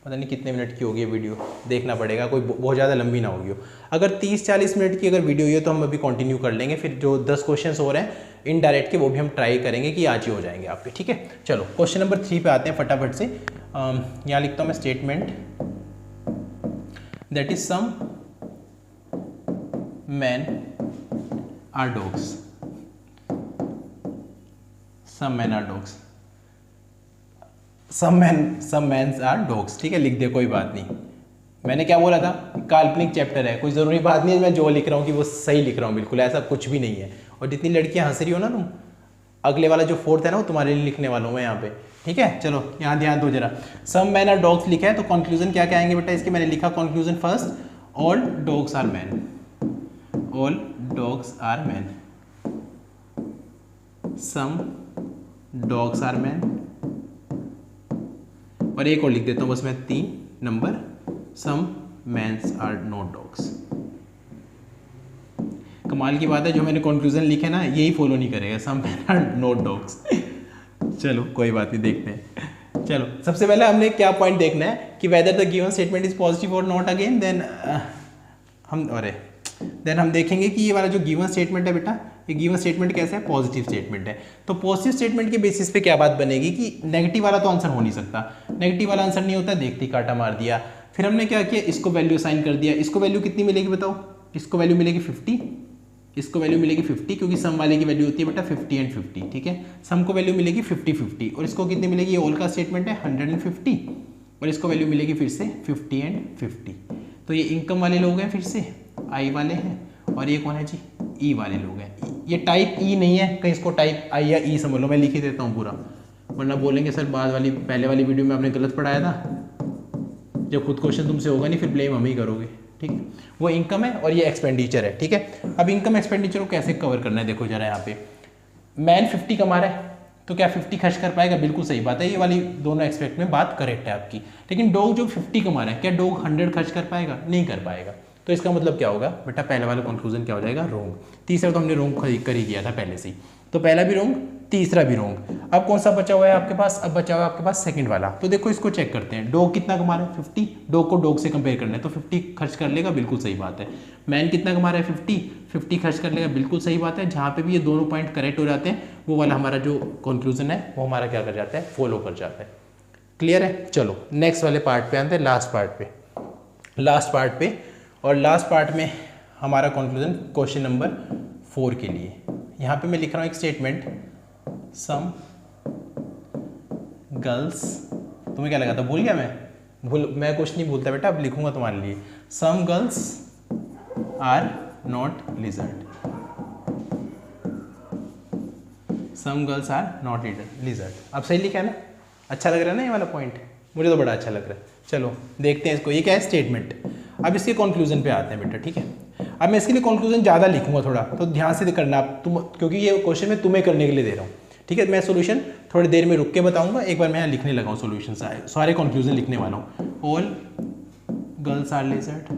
A: पता नहीं कितने मिनट की होगी वीडियो, देखना पड़ेगा, कोई बहुत ज़्यादा लंबी ना होगी हो। अगर 30-40 मिनट की अगर वीडियो हुई है तो हम अभी कंटिन्यू कर लेंगे, फिर जो 10 क्वेश्चन हो रहे हैं इनडायरेक्ट के वो भी हम ट्राई करेंगे कि आज ही हो जाएंगे आपके, ठीक है। चलो क्वेश्चन नंबर 3 पे आते हैं फटाफट से। यहाँ लिखता हूँ मैं statement, that is some man are dogs, some man are dogs, some mans are dogs, ठीक है, लिख दे, कोई बात नहीं। मैंने क्या बोला था, काल्पनिक चैप्टर है, कोई ज़रूरी बात नहीं है मैं जो लिख रहा हूँ कि वो सही लिख रहा हूँ, बिल्कुल ऐसा कुछ भी नहीं है। और जितनी लड़कियाँ हंस रही हो ना तुम, अगले वाला जो फोर्थ है ना वो तुम्हारे लिए लिखने वाला हूँ मैं यहाँ पे, ठीक है। चलो यहाँ ध्यान दो जरा, सम मैन आर डॉग्स लिखा है तो कंक्लूजन क्या क्या आएंगे बेटा इसके, मैंने लिखा conclusion first, all dogs are man, all dogs are man, some dogs are man, और एक और लिख देता हूँ बस मैं 3 number, some mans are not dogs. कमाल की बात है जो मैंने कंक्लूजन लिखे ना यही फॉलो नहीं करेगा, सम मैन आर नॉट डॉग्स। चलो कोई बात नहीं, देखते हैं। चलो सबसे पहले हमने क्या पॉइंट देखना है कि whether the given statement is positive और नॉट अगेन, देन हम देखेंगे कि ये वाला जो गिवन स्टेटमेंट है बेटा, ये गिवन स्टेटमेंट कैसा है, पॉजिटिव स्टेटमेंट है। तो पॉजिटिव स्टेटमेंट के बेसिस पे क्या बात बनेगी कि नेगेटिव वाला तो आंसर हो नहीं सकता, नेगेटिव वाला आंसर नहीं होता, देखते ही काटा मार दिया। फिर हमने क्या किया, इसको वैल्यू असाइन कर दिया, इसको वैल्यू कितनी मिलेगी बताओ, इसको वैल्यू मिलेगी 50, इसको वैल्यू मिलेगी 50 क्योंकि सम वाले की वैल्यू होती है बेटा 50 एंड 50, ठीक है। सम को वैल्यू मिलेगी 50, और इसको कितनी मिलेगी, ये ऑल का स्टेटमेंट है 150, और इसको वैल्यू मिलेगी फिर से 50 एंड 50। तो ये इनकम वाले लोग हैं, फिर से आई वाले हैं, और ये कौन है जी, ई वाले लोग हैं। ये टाइप ई नहीं है, कहीं इसको टाइप आई या ई समझ लो, मैं लिख ही देता हूँ पूरा, वरना बोलेंगे सर बाद वाली पहले वाली वीडियो में आपने गलत पढ़ाया था, जब खुद क्वेश्चन तुमसे होगा नहीं फिर ब्लेम हम ही करोगे, ठीक है। वो इनकम है और ये एक्सपेंडिचर है, ठीक है। अब इनकम एक्सपेंडिचर को कैसे कवर करना है, देखो जरा यहाँ पे, मैन 50 कमा रहा है तो क्या 50 खर्च कर पाएगा, बिल्कुल सही बात है, ये वाली दोनों एक्सपेक्ट में बात करेक्ट है आपकी। लेकिन डॉग जो 50 कमा रहा है, क्या डॉग 100 खर्च कर पाएगा, नहीं कर पाएगा। तो इसका मतलब क्या होगा बेटा, पहले वाला कंक्लूजन क्या हो जाएगा, रॉन्ग। तीसरा तो हमने रॉन्ग कर ही दिया था पहले से ही, तो पहला भी रॉन्ग, तीसरा भी रॉन्ग। अब कौन सा बचा हुआ है आपके पास, अब बचा हुआ है आपके पास सेकंड वाला। तो देखो इसको चेक करते हैं, डॉग कितना कमा रहा है 50, डॉग को डॉग से कंपेयर करना है तो 50 खर्च कर लेगा, बिल्कुल सही बात है। मैन कितना कमा रहा है 50 खर्च कर लेगा, बिल्कुल सही बात है। जहाँ पे भी ये दोनों पॉइंट करेक्ट हो जाते हैं वो वाला हमारा जो कंक्लूजन है वो हमारा क्या कर जाता है, फॉलो कर जाता है। क्लियर है। चलो नेक्स्ट वाले पार्ट पे आते हैं, लास्ट पार्ट पे। और लास्ट पार्ट में हमारा कंक्लूजन क्वेश्चन नंबर 4 के लिए, यहाँ पे मैं लिख रहा हूँ एक स्टेटमेंट, सम गर्ल्स, तुम्हें क्या लगा था, भूल गया मैं कुछ नहीं भूलता बेटा, अब लिखूंगा तुम्हारे लिए, some girls are not lizard, some girls are not lizard. अब सही लिखा है ना, अच्छा लग रहा है ना ये वाला पॉइंट, मुझे तो बड़ा अच्छा लग रहा है। चलो देखते हैं इसको, ये क्या है स्टेटमेंट। अब इसके कंक्लूजन पे आते हैं बेटा, ठीक है। अब मैं इसके लिए कंक्लूजन ज़्यादा लिखूंगा थोड़ा, तो ध्यान से करना आप तुम, क्योंकि ये क्वेश्चन मैं तुम्हें करने के लिए दे रहा हूँ, ठीक है। मैं सोल्यूशन थोड़ी देर में रुक के बताऊंगा, एक बार मैं यहाँ लिखने लगा हूँ सोल्यूशन, सारे कंक्लूजन लिखने वाला हूँ। All girls are lizard,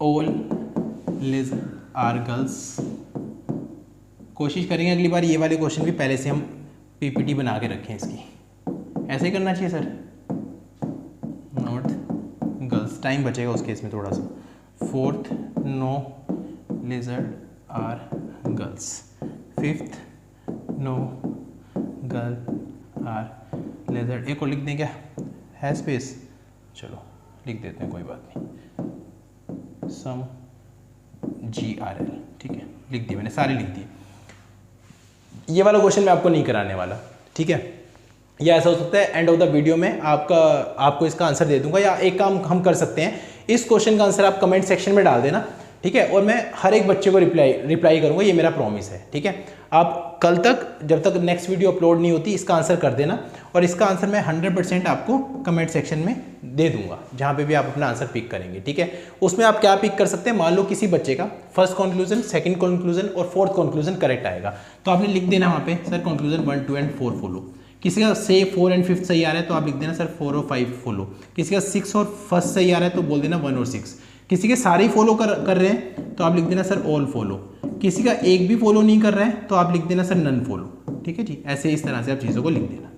A: all lizard are girls. कोशिश करेंगे अगली बार ये वाले क्वेश्चन भी पहले से हम पीपीटी बना के रखें इसकी, ऐसे ही करना चाहिए सर। नॉट गर्ल्स, टाइम बचेगा उस केस में थोड़ा सा। Fourth, no lizard are girls. Fifth, no girl are lizard. एक और लिख दें क्या, है स्पेस, चलो लिख देते हैं, कोई बात नहीं। सम GRL, ठीक है, लिख दिए मैंने, सारे लिख दिए। ये वाला क्वेश्चन मैं आपको नहीं कराने वाला, ठीक है। या ऐसा हो सकता है एंड ऑफ द वीडियो में आपको इसका आंसर दे दूंगा, या एक काम हम कर सकते हैं, इस क्वेश्चन का आंसर आप कमेंट सेक्शन में डाल देना, ठीक है, और मैं हर एक बच्चे को रिप्लाई करूंगा, ये मेरा प्रॉमिस है, ठीक है। आप कल तक, जब तक नेक्स्ट वीडियो अपलोड नहीं होती, इसका आंसर कर देना, और इसका आंसर मैं 100% आपको कमेंट सेक्शन में दे दूंगा, जहाँ पे भी आप अपना आंसर पिक करेंगे, ठीक है। उसमें आप क्या पिक कर सकते हैं, मान लो किसी बच्चे का फर्स्ट कंक्लूजन, सेकंड कंक्लूजन और फोर्थ कंक्लूजन करेक्ट आएगा, तो आपने लिख देना वहाँ पे सर कंक्लूजन 1, 2 एंड 4 फॉलो। किसी का से 4 एंड 5 सही आ रहा है तो आप लिख देना सर 4 और 5 फॉलो। किसी का 6 और 1 सही आ रहा है तो बोल देना 1 और 6। किसी के सारे ही फॉलो कर रहे हैं तो आप लिख देना सर ऑल फॉलो। किसी का एक भी फॉलो नहीं कर रहा है तो आप लिख देना सर नन फॉलो, ठीक है जी। ऐसे इस तरह से आप चीज़ों को लिख देना,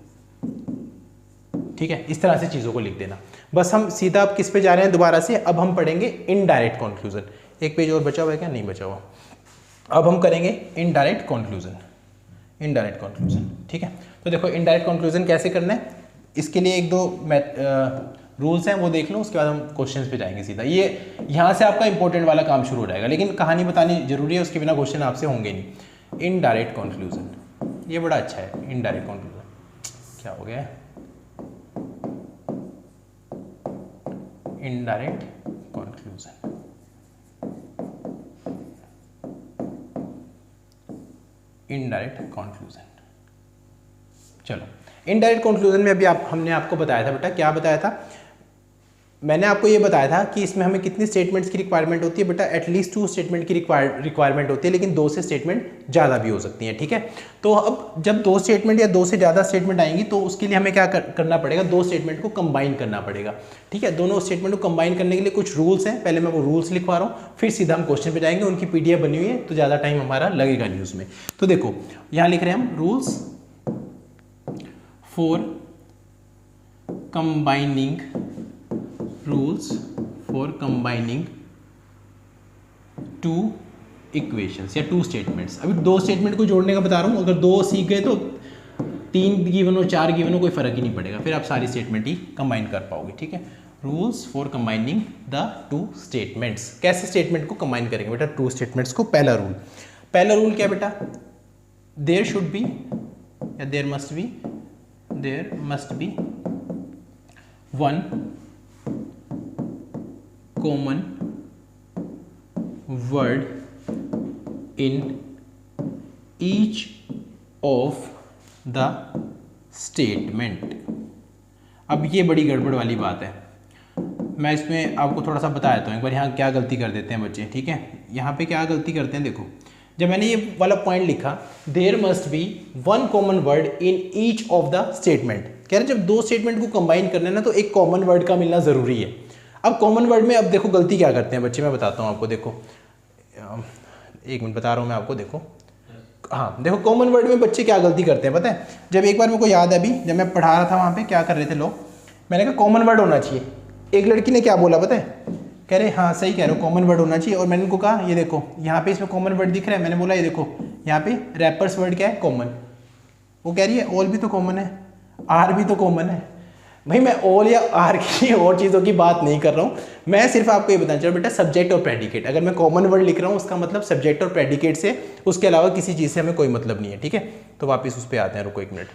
A: ठीक है, इस तरह से चीज़ों को लिख देना। बस हम सीधा अब किस पे जा रहे हैं दोबारा से, अब हम पढ़ेंगे इनडायरेक्ट कंक्लूजन। एक पेज और बचा हुआ है क्या, नहीं बचा हुआ। अब हम करेंगे इनडायरेक्ट कंक्लूजन, ठीक है। तो देखो इनडायरेक्ट कंक्लूजन कैसे करना है, इसके लिए 1-2 रूल्स हैं वो देख लो, उसके बाद हम क्वेश्चंस पे जाएंगे सीधा। ये यहाँ से आपका इंपॉर्टेंट वाला काम शुरू हो जाएगा, लेकिन कहानी बतानी जरूरी है, उसके बिना क्वेश्चन आपसे होंगे नहीं। इनडायरेक्ट कंक्लूजन, ये बड़ा अच्छा है, इनडायरेक्ट कंक्लूजन। क्या हो गया? Indirect conclusion. Indirect conclusion. चलो, इनडायरेक्ट कंक्लूजन में अभी हमने आपको बताया था बेटा, क्या बताया था? मैंने आपको ये बताया था कि इसमें हमें कितनी स्टेटमेंट्स की रिक्वायरमेंट होती है बेटा, एटलीस्ट 2 स्टेटमेंट की रिक्वायरमेंट होती है, लेकिन 2 से स्टेटमेंट ज़्यादा भी हो सकती हैं, ठीक है। तो अब जब 2 स्टेटमेंट या 2 से ज़्यादा स्टेटमेंट आएंगी तो उसके लिए हमें क्या करना पड़ेगा, 2 स्टेटमेंट को कंबाइन करना पड़ेगा, ठीक है। दोनों स्टेटमेंट को कंबाइन करने के लिए कुछ रूल्स हैं, पहले मैं वो रूल्स लिखवा रहा हूँ, फिर सीधा हम क्वेश्चन पे जाएंगे। उनकी PDF बनी हुई है तो ज़्यादा टाइम हमारा लगेगा न्यूज़ में। तो देखो यहाँ लिख रहे हैं हम, rules for combining, rules for combining 2 equations या 2 स्टेटमेंट्स। अभी 2 स्टेटमेंट को जोड़ने का बता रहा हूँ, अगर 2 सीख गए तो 3 गिवन हो 4 गिवन हो कोई फर्क ही नहीं पड़ेगा, फिर आप सारी स्टेटमेंट ही कंबाइन कर पाओगे, ठीक है। Rules for combining the 2 statements. कैसे स्टेटमेंट को कंबाइन करेंगे बेटा, 2 स्टेटमेंट्स को? पहला रूल क्या बेटा, देयर शुड बी या there must be one common word in each of the statement. अब ये बड़ी गड़बड़ वाली बात है, मैं इसमें आपको थोड़ा सा बता देता हूँ एक बार। यहाँ क्या गलती कर देते हैं बच्चे, ठीक है। यहाँ पे क्या गलती करते हैं, देखो जब मैंने ये वाला पॉइंट लिखा, there must be one common word in each of the statement, कह रहे जब 2 स्टेटमेंट को कंबाइन करना है ना तो एक कॉमन वर्ड का मिलना ज़रूरी है। अब कॉमन वर्ड में अब देखो गलती क्या करते हैं बच्चे, मैं बताता हूँ आपको। देखो 1 मिनट बता रहा हूँ मैं आपको, देखो हाँ देखो कॉमन वर्ड में बच्चे क्या गलती करते हैं पता है। जब एक बार मेरे को याद है, अभी जब मैं पढ़ा रहा था वहाँ पे क्या कर रहे थे लोग, मैंने कहा कॉमन वर्ड होना चाहिए। एक लड़की ने क्या बोला पता है, कह रहे हाँ सही कह रहे हो, कॉमन वर्ड होना चाहिए। और मैंने उनको कहा ये देखो यहाँ पे इसमें कॉमन वर्ड दिख रहा है, मैंने बोला ये देखो यहाँ पे रैपर्स वर्ड क्या है, कॉमन। वो कह रही है ऑल भी तो कॉमन है, आर भी तो कॉमन है। भाई मैं ऑल या आर की और चीज़ों की बात नहीं कर रहा हूँ, मैं सिर्फ आपको ये बताना चाह रहा हूँ बेटा सब्जेक्ट और प्रेडिकेट। अगर मैं कॉमन वर्ड लिख रहा हूँ उसका मतलब सब्जेक्ट और प्रेडिकेट से, उसके अलावा किसी चीज़ से हमें कोई मतलब नहीं है, ठीक है। तो वापस उस पर आते हैं, रुको 1 मिनट,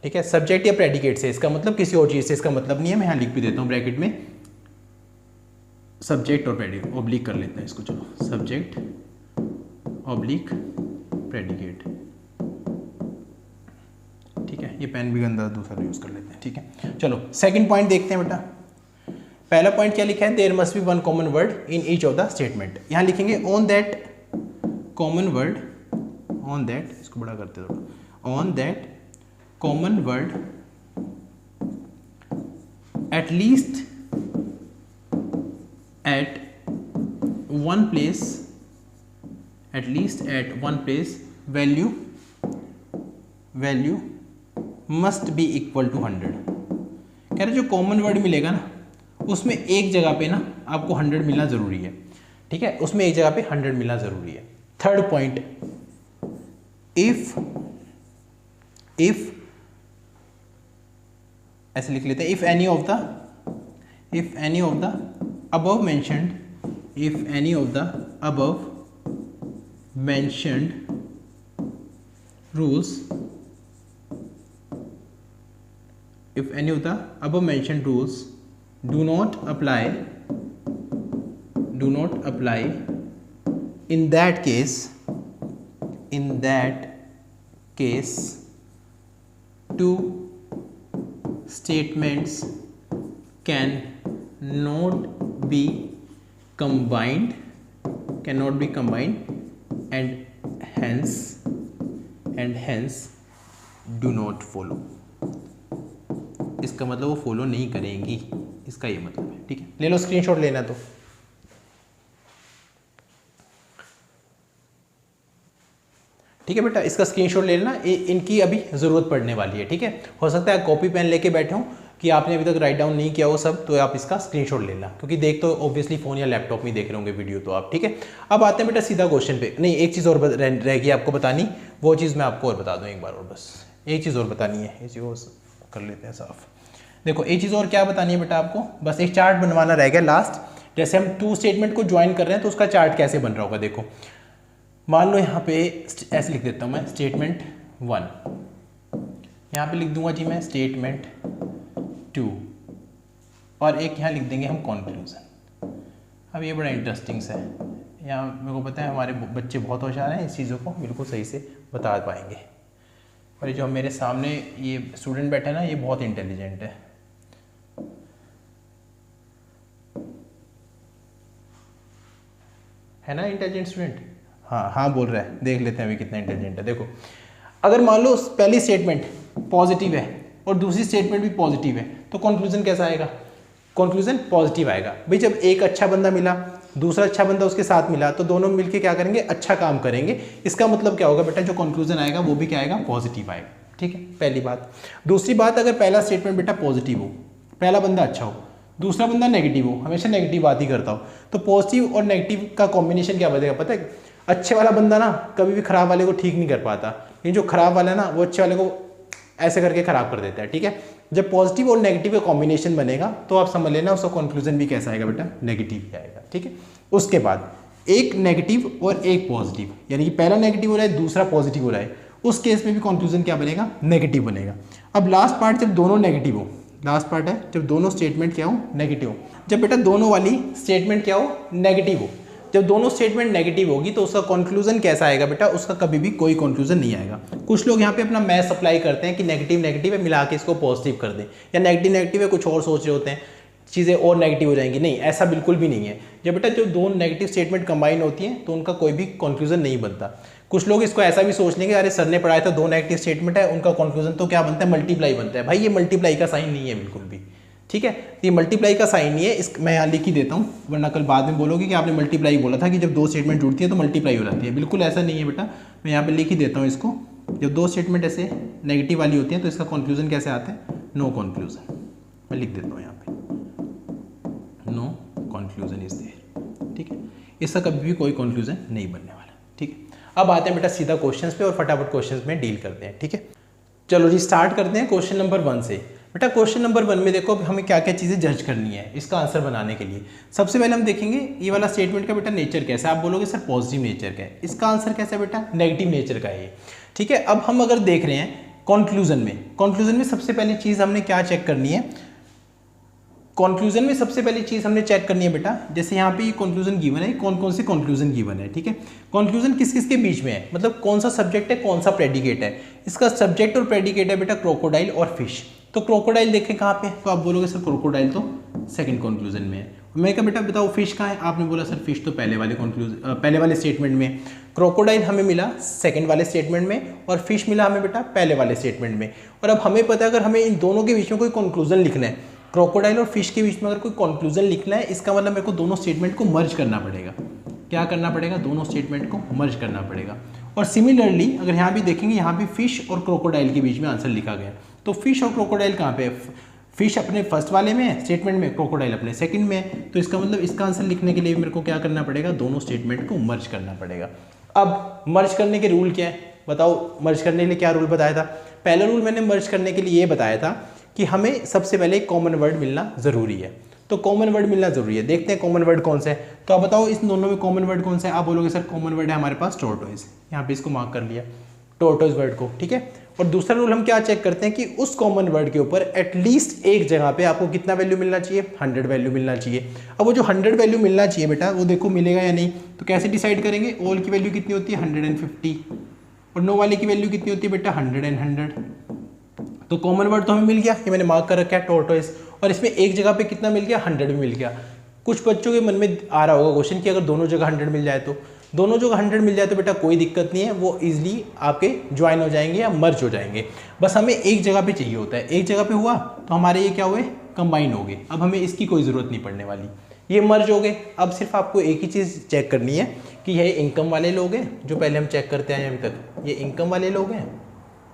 A: ठीक है। सब्जेक्ट या प्रेडिकेट से इसका मतलब किसी और चीज़ से इसका मतलब नहीं है। मैं यहाँ लिख भी देता हूँ ब्रैकेट में, सब्जेक्ट और प्रेडिकेट, ऑब्लिक कर लेते हैं इसको, चलो सब्जेक्ट ऑब्लिक प्रेडिकेट, ठीक है। ये पेन भी गंदा, दूसरा यूज़ कर लेते हैं, ठीक है। चलो सेकंड पॉइंट देखते हैं बेटा। पहला पॉइंट क्या लिखा है, there must be one common word in each of the statement. यहाँ लिखेंगे on that common word, on that, इसको बड़ा करते थोड़ा, on that common word at least at one place, at least at one place value must be equal to 100। कह रहे जो common word मिलेगा ना उसमें एक जगह पे ना आपको 100 मिलना ज़रूरी है, ठीक है। उसमें एक जगह पे 100 मिलना ज़रूरी है। थर्ड पॉइंट, इफ ऐसे लिख लेते हैं, if any of the above mentioned rules, if any of the above mentioned rules do not apply, in that case 2 statements cannot be combined and hence do not follow। इसका मतलब वो follow नहीं करेंगी, इसका ये मतलब है, ठीक है। ले लो स्क्रीनशॉट लेना तो, ठीक है बेटा, इसका स्क्रीनशॉट ले लेना, इनकी अभी ज़रूरत पड़ने वाली है, ठीक है। हो सकता है कॉपी पेन लेके बैठे हो कि आपने अभी तक राइट डाउन नहीं किया वो सब, तो आप इसका स्क्रीनशॉट लेना, क्योंकि देख तो ऑब्वियसली फ़ोन या लैपटॉप में देख रहे होंगे वीडियो तो आप, ठीक है। अब आते हैं बेटा सीधा क्वेश्चन पे। नहीं, एक चीज़ और रहेगी आपको बतानी, वो चीज़ मैं आपको और बता दूँ एक बार, और बस एक चीज़ और बतानी है, ये चीज़ कर लेते हैं साफ। देखो एक चीज़ और क्या बतानी है बेटा आपको, बस एक चार्ट बनवाना रह गया लास्ट। जैसे हम 2 स्टेटमेंट को ज्वाइन कर रहे हैं तो उसका चार्ट कैसे बन रहा होगा, देखो मान लो यहाँ पे ऐसे लिख देता हूँ मैं, स्टेटमेंट 1, यहाँ पे लिख दूंगा जी मैं स्टेटमेंट 2, और एक यहाँ लिख देंगे हम कंक्लूजन। अब ये बड़ा इंटरेस्टिंग सा है, यहाँ मेरे को पता है हमारे बच्चे बहुत होशियार हैं, इस चीज़ों को बिल्कुल सही से बता पाएंगे। और ये जो मेरे सामने ये स्टूडेंट बैठा है ना, ये बहुत इंटेलिजेंट है ना इंटेलिजेंट स्टूडेंट? हाँ हाँ बोल रहा है, देख लेते हैं अभी कितना इंटेलिजेंट है। देखो, अगर मान लो पहली स्टेटमेंट पॉजिटिव है और दूसरी स्टेटमेंट भी पॉजिटिव है, तो कंक्लूजन कैसा आएगा? कंक्लूजन पॉजिटिव आएगा। भाई जब एक अच्छा बंदा मिला, दूसरा अच्छा बंदा उसके साथ मिला, तो दोनों मिलके क्या करेंगे? अच्छा काम करेंगे। इसका मतलब क्या होगा बेटा? जो कंक्लूजन आएगा वो भी क्या आएगा? पॉजिटिव आएगा। ठीक है, पहली बात। दूसरी बात, अगर पहला स्टेटमेंट बेटा पॉजिटिव हो, पहला बंदा अच्छा हो, दूसरा बंदा नेगेटिव हो, हमेशा नेगेटिव बात ही करता हो, तो पॉजिटिव और नेगेटिव का कॉम्बिनेशन क्या बनेगा पता है? अच्छे वाला बंदा ना कभी भी खराब वाले को ठीक नहीं कर पाता, लेकिन जो खराब वाला है ना वो अच्छे वाले को ऐसे करके खराब कर देता है। ठीक है, जब पॉजिटिव और नेगेटिव का कॉम्बिनेशन बनेगा तो आप समझ लेना उसका कंक्लूजन भी कैसा आएगा बेटा? नेगेटिव ही आएगा। ठीक है, उसके बाद एक नेगेटिव और एक पॉजिटिव, यानी कि पहला नेगेटिव हो रहा है, दूसरा पॉजिटिव हो रहा है, उस केस में भी कंक्लूजन क्या बनेगा? नेगेटिव बनेगा। अब लास्ट पार्ट, जब दोनों नेगेटिव हो, लास्ट पार्ट है जब दोनों स्टेटमेंट क्या हो? नेगेटिव हो। जब बेटा दोनों वाली स्टेटमेंट क्या हो? नेगेटिव हो। जब दोनों स्टेटमेंट नेगेटिव होगी तो उसका कंक्लूजन कैसा आएगा बेटा? उसका कभी भी कोई कंक्लूजन नहीं आएगा। कुछ लोग यहाँ पे अपना मैथ अप्लाई करते हैं कि नेगेटिव नेगेटिव है मिला के इसको पॉजिटिव कर दें, या नेगेटिव नेगेटिव है कुछ और सोच रहे होते हैं, चीज़ें और नेगेटिव हो जाएंगी। नहीं, ऐसा बिल्कुल भी नहीं है। जब बेटा जो दो नेगेटिव स्टेटमेंट कंबाइन होती हैं तो उनका कोई भी कंक्लूजन नहीं बनता। कुछ लोग इसको ऐसा भी सोच लेंगे, अरे सर ने पढ़ाया था दो नेगेटिव स्टेटमेंट है, उनका कंक्लूजन तो क्या बनता है? मल्टीप्लाई बनता है। भाई ये मल्टीप्लाई का साइन नहीं है बिल्कुल भी। ठीक है, ये मल्टीप्लाई का साइन नहीं है। इस मैं यहाँ लिख ही देता हूँ, वरना कल बाद में बोलोगे कि आपने मल्टीप्लाई बोला था कि जब दो स्टेटमेंट जुड़ती है तो मल्टीप्लाई हो जाती है। बिल्कुल ऐसा नहीं है बेटा, मैं यहाँ पे लिख ही देता हूँ इसको। जब दो स्टेटमेंट ऐसे नेगेटिव वाली होती हैं तो इसका कंक्लूजन कैसे आता है? No conclusion. मैं लिख देता हूँ यहाँ पे, नो कंक्लूजन इज देयर। ठीक है, इसका कभी भी कोई कंक्लूजन नहीं बनने वाला। ठीक है, अब आते हैं बेटा सीधा क्वेश्चंस पे और फटाफट क्वेश्चंस में डील करते हैं। ठीक है, चलो जी स्टार्ट करते हैं क्वेश्चन नंबर 1 से। बेटा क्वेश्चन नंबर 1 में देखो हमें क्या क्या चीज़ें जज करनी है इसका आंसर बनाने के लिए। सबसे पहले हम देखेंगे ये वाला स्टेटमेंट का बेटा नेचर कैसा है। आप बोलोगे सर पॉजिटिव नेचर का है, इसका आंसर कैसा है बेटा? नेगेटिव नेचर का है। ठीक है, अब हम अगर देख रहे हैं कंक्लूजन में सबसे पहली चीज़ हमने क्या चेक करनी है? कंक्लूजन में सबसे पहली चीज हमने चेक करनी है बेटा, जैसे यहाँ पे ये कंक्लूजन गिवन है, कौन कौन से कंक्लूजन गिवन है। ठीक है, कंक्लूजन किस किस के बीच में है, मतलब कौन सा सब्जेक्ट है कौन सा प्रेडिकेट है। इसका सब्जेक्ट और प्रेडिकेट है बेटा क्रोकोडाइल और फिश। तो क्रोकोडाइल देखें कहाँ पे, तो आप बोलोगे सर क्रोकोडाइल तो सेकंड कंक्लूजन में है। मैं क्या बेटा बताओ फिश कहाँ है? आपने बोला सर फिश तो पहले वाले स्टेटमेंट में। क्रोकोडाइल हमें मिला सेकंड वाले स्टेटमेंट में और फिश मिला हमें बेटा पहले वाले स्टेटमेंट में। और अब हमें पता है अगर हमें इन दोनों के बीच में कोई कंक्लूजन लिखना है, क्रोकोडाइल और फिश के बीच में अगर कोई कंक्लूजन लिखना है, इसका मतलब मेरे को दोनों स्टेटमेंट को मर्ज करना पड़ेगा। क्या करना पड़ेगा? दोनों स्टेटमेंट को मर्ज करना पड़ेगा। और सिमिलरली अगर यहाँ भी देखेंगे, यहाँ भी फिश और क्रोकोडाइल के बीच में आंसर लिखा गया, तो फिश और क्रोकोडाइल कहाँ पे है? फिश अपने फर्स्ट वाले में है स्टेटमेंट में, क्रोकोडाइल अपने सेकंड में है। तो इसका मतलब इसका आंसर लिखने के लिए मेरे को क्या करना पड़ेगा? दोनों स्टेटमेंट को मर्ज करना पड़ेगा। अब मर्ज करने के रूल क्या है बताओ? मर्ज करने के लिए क्या रूल बताया था? पहला रूल मैंने मर्ज करने के लिए ये बताया था कि हमें सबसे पहले एक कॉमन वर्ड मिलना जरूरी है। तो कॉमन वर्ड मिलना जरूरी है, देखते हैं कॉमन वर्ड कौन सा है। तो आप बताओ इस दोनों में कॉमन वर्ड कौन सा है? आप बोलोगे सर कॉमन वर्ड है हमारे पास टोर्टोइज, यहाँ पे इसको मार्क कर लिया टोर्टोइज वर्ड को। ठीक है, और दूसरा रूल हम क्या चेक करते हैं कि उस कॉमन वर्ड के ऊपर एटलीस्ट एक जगह पे आपको कितना वैल्यू मिलना चाहिए? 100 वैल्यू मिलना चाहिए। अब वो जो 100 वैल्यू मिलना चाहिए बेटा, वो देखो मिलेगा या नहीं। तो कैसे डिसाइड करेंगे? ऑल की वैल्यू कितनी होती है? 150, और नो वाले की वैल्यू कितनी होती है बेटा? 100 एंड 100। तो कॉमन वर्ड तो हमें मिल गया, ये मैंने मार्क कर रखा है टोर्टोइज। और इसमें एक जगह पे कितना मिल गया? 100 भी मिल गया। कुछ बच्चों के मन में आ रहा होगा क्वेश्चन कि अगर दोनों जगह 100 मिल जाए तो, दोनों जगह 100 मिल जाए तो बेटा कोई दिक्कत नहीं है, वो इजीली आपके ज्वाइन हो जाएंगे या मर्ज हो जाएंगे। बस हमें एक जगह पे चाहिए होता है, एक जगह पे हुआ तो हमारे ये क्या हुए? कंबाइन हो गए। अब हमें इसकी कोई ज़रूरत नहीं पड़ने वाली, ये मर्ज हो गए। अब सिर्फ आपको एक ही चीज़ चेक करनी है कि ये इनकम वाले लोग हैं जो पहले हम चेक करते आए अभी तक, ये इनकम वाले लोग हैं,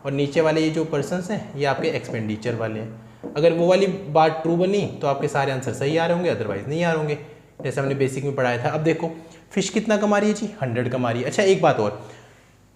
A: और नीचे वाले ये जो पर्सन्स हैं ये आपके एक्सपेंडिचर वाले हैं। अगर वो वाली बात ट्रू बनी तो आपके सारे आंसर सही आ रहे होंगे, अदरवाइज नहीं आ रहे होंगे, जैसे हमने बेसिक में पढ़ाया था। अब देखो फिश कितना कमा रही है जी? 100 कमा रही है। अच्छा एक बात और,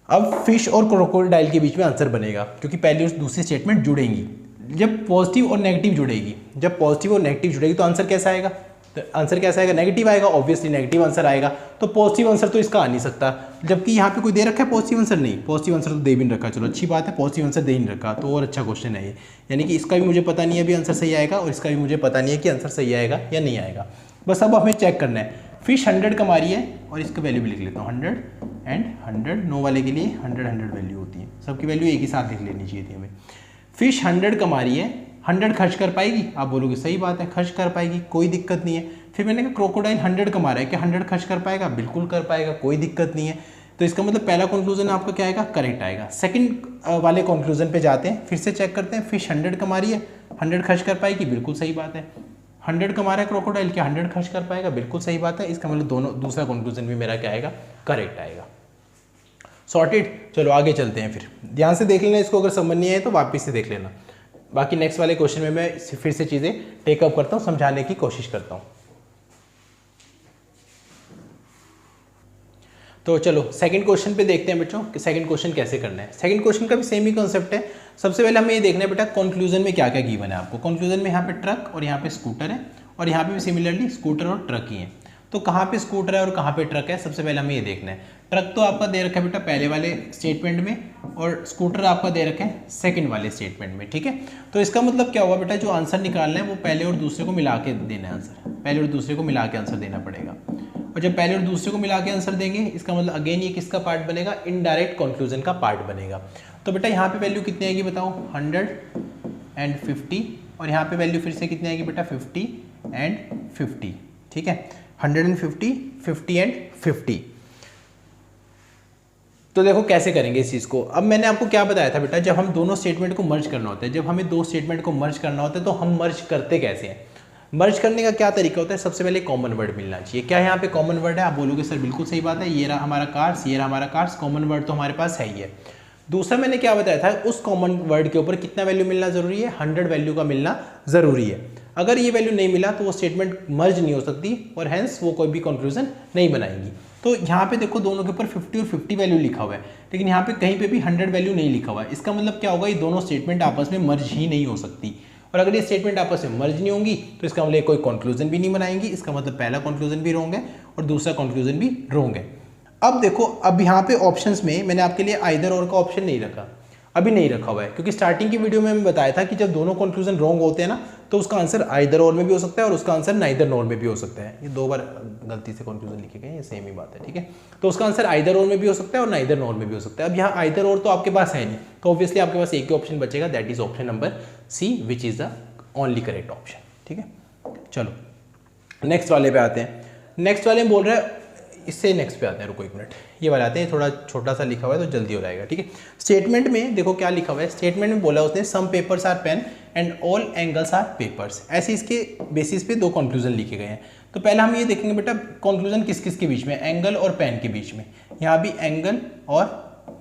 A: अब फिश और क्रोकोडाइल के बीच में आंसर बनेगा क्योंकि पहली और दूसरी स्टेटमेंट जुड़ेंगी। जब पॉजिटिव और नेगेटिव जुड़ेगी, जब पॉजिटिव और नेगेटिव जुड़ेगी तो आंसर कैसा आएगा? तो आंसर कैसा आएगा, नेगेटिव आएगा, ऑब्वियसली नेगेटिव आंसर आएगा। तो पॉजिटिव आंसर तो इसका आ नहीं सकता, जबकि यहाँ पे कोई दे रखा है पॉजिटिव आंसर, नहीं पॉजिटिव आंसर तो दे भी नहीं रखा, चलो अच्छी बात है, पॉजिटिव आंसर दे ही नहीं रखा तो और अच्छा क्वेश्चन है ये। यानी कि इसका भी मुझे पता नहीं है अभी आंसर सही आएगा, और इसका भी मुझे पता नहीं है कि आंसर सही आएगा या नहीं आएगा। बस अब हमें चेक करना है, फिश 100 कमा रही है, और इसका वैल्यू भी लिख लेता हूँ 100 एंड 100, नो वाले के लिए 100 वैल्यू होती है, सबकी वैल्यू एक ही साथ लिख लेनी चाहिए थी हमें। फिश 100 कमा रही है, 100 खर्च कर पाएगी, आप बोलोगे सही बात है खर्च कर पाएगी, कोई दिक्कत नहीं है। फिर मैंने कहा क्रोकोडाइल 100 कमा रहा है, क्या 100 खर्च कर पाएगा, बिल्कुल कर पाएगा, कोई दिक्कत नहीं है। तो इसका मतलब पहला कंक्लूजन आपका क्या आएगा, करेक्ट आएगा। सेकंड वाले कंक्लूजन पे जाते हैं, फिर से चेक करते हैं, फिश 100 कमा रही है, 100 खर्च कर पाएगी, बिल्कुल सही बात है। 100 कमा रहा है क्रोकोडाइल, क्या 100 खर्च कर पाएगा, बिल्कुल सही बात है। इसका मतलब दोनों दूसरा कंक्लूजन भी मेरा क्या आएगा, करेक्ट आएगा। सॉर्टेड। चलो आगे चलते हैं, फिर ध्यान से देख लेना इसको, अगर समझ नहीं आए तो वापस से देख लेना। बाकी नेक्स्ट वाले क्वेश्चन में मैं फिर से चीज़ें टेकअप करता हूँ, समझाने की कोशिश करता हूँ। तो चलो सेकंड क्वेश्चन पे देखते हैं बच्चों कि सेकंड क्वेश्चन कैसे करना है। सेकंड क्वेश्चन का भी सेम ही कॉन्सेप्ट है। सबसे पहले हमें ये देखना है बेटा कंक्लूजन में क्या क्या गिवन है आपको। कंक्लूजन में यहाँ पे ट्रक और यहाँ पे स्कूटर है, और यहाँ पे भी सिमिलरली स्कूटर और ट्रक ही है। तो कहाँ पे स्कूटर है और कहाँ पे ट्रक है, सबसे पहले हमें ये देखना है। ट्रक तो आपका दे रखा है बेटा पहले वाले स्टेटमेंट में, और स्कूटर आपका दे रखा है सेकंड वाले स्टेटमेंट में, ठीक है। तो इसका मतलब क्या हुआ बेटा, जो आंसर निकालना है वो पहले और दूसरे को मिला के देना है आंसर, पहले और दूसरे को मिला के आंसर देना पड़ेगा। और जब पहले और दूसरे को मिला के आंसर देंगे, इसका मतलब अगेन ये किसका पार्ट बनेगा, इनडायरेक्ट कंक्लूजन का पार्ट बनेगा। तो बेटा यहाँ पे वैल्यू कितनी आएगी बताओ, 100 एंड 50, और यहाँ पे वैल्यू फिर से कितनी आएगी बेटा 50 एंड 50, ठीक है। 150, 50 एंड 50। तो देखो कैसे करेंगे इस चीज़ को। अब मैंने आपको क्या बताया था बेटा, जब हम दोनों स्टेटमेंट को मर्ज करना होता है, जब हमें दो स्टेटमेंट को मर्ज करना होता है तो हम मर्ज करते कैसे हैं। मर्ज करने का क्या तरीका होता है, सबसे पहले कॉमन वर्ड मिलना चाहिए। क्या यहाँ पे कॉमन वर्ड है, आप बोलोगे सर बिल्कुल सही बात है, ये रहा हमारा कार्स, ये रहा हमारा कार्स, कॉमन वर्ड तो हमारे पास है ही है। दूसरा मैंने क्या बताया था, उस कॉमन वर्ड के ऊपर कितना वैल्यू मिलना जरूरी है, 100 वैल्यू का मिलना जरूरी है। अगर ये वैल्यू नहीं मिला तो वो स्टेटमेंट मर्ज नहीं हो सकती, और हेंस वो कोई भी कंक्लूजन नहीं बनाएंगी। तो यहाँ पे देखो दोनों के ऊपर 50 और 50 वैल्यू लिखा हुआ है, लेकिन यहाँ पे कहीं पे भी 100 वैल्यू नहीं लिखा हुआ है। इसका मतलब क्या होगा, ये दोनों स्टेटमेंट आपस में मर्ज ही नहीं हो सकती, और अगर ये स्टेटमेंट आपस में मर्ज नहीं होंगी तो इसका मतलब कोई कंक्लूजन भी नहीं बनाएंगी। इसका मतलब पहला कंक्लूजन भी रॉन्ग है और दूसरा कंक्लूजन भी रॉन्ग है। अब देखो, अब यहाँ पे ऑप्शंस में मैंने आपके लिए आइदर और का ऑप्शन नहीं रखा, अभी नहीं रखा हुआ है, क्योंकि स्टार्टिंग की वीडियो में मैं बताया था कि जब दोनों कंक्लूजन रॉन्ग होते हैं ना, तो उसका आंसर आइदर और में भी हो सकता है और उसका आंसर नाइदर नॉर में भी हो सकता है। ये दो बार गलती से कंक्लूजन लिखे गए, ये सेम ही बात है, ठीक है। तो उसका आंसर आइदर और में भी हो सकता है और नाइदर नॉर में भी हो सकता है। अब यहाँ आइदर और तो आपके पास है नहीं, तो ऑब्वियसली आपके पास एक ही ऑप्शन बचेगा, that is option number C, which is the only correct option, ठीक है। चलो नेक्स्ट वाले पे आते हैं। नेक्स्ट वाले में बोल रहे हैं, इससे नेक्स्ट पे आते हैं, रुको एक मिनट, ये वाले आते हैं, थोड़ा छोटा सा लिखा हुआ है तो जल्दी हो जाएगा, ठीक है। स्टेटमेंट में देखो क्या लिखा हुआ है, स्टेटमेंट में बोला उसने some papers are pen and all angles are papers. ऐसे इसके बेसिस पे दो कंक्लूजन लिखे गए हैं। तो पहले हम ये देखेंगे बेटा कंक्लूजन किस किस के बीच में, एंगल और पेन के बीच में। यहाँ भी एंगल और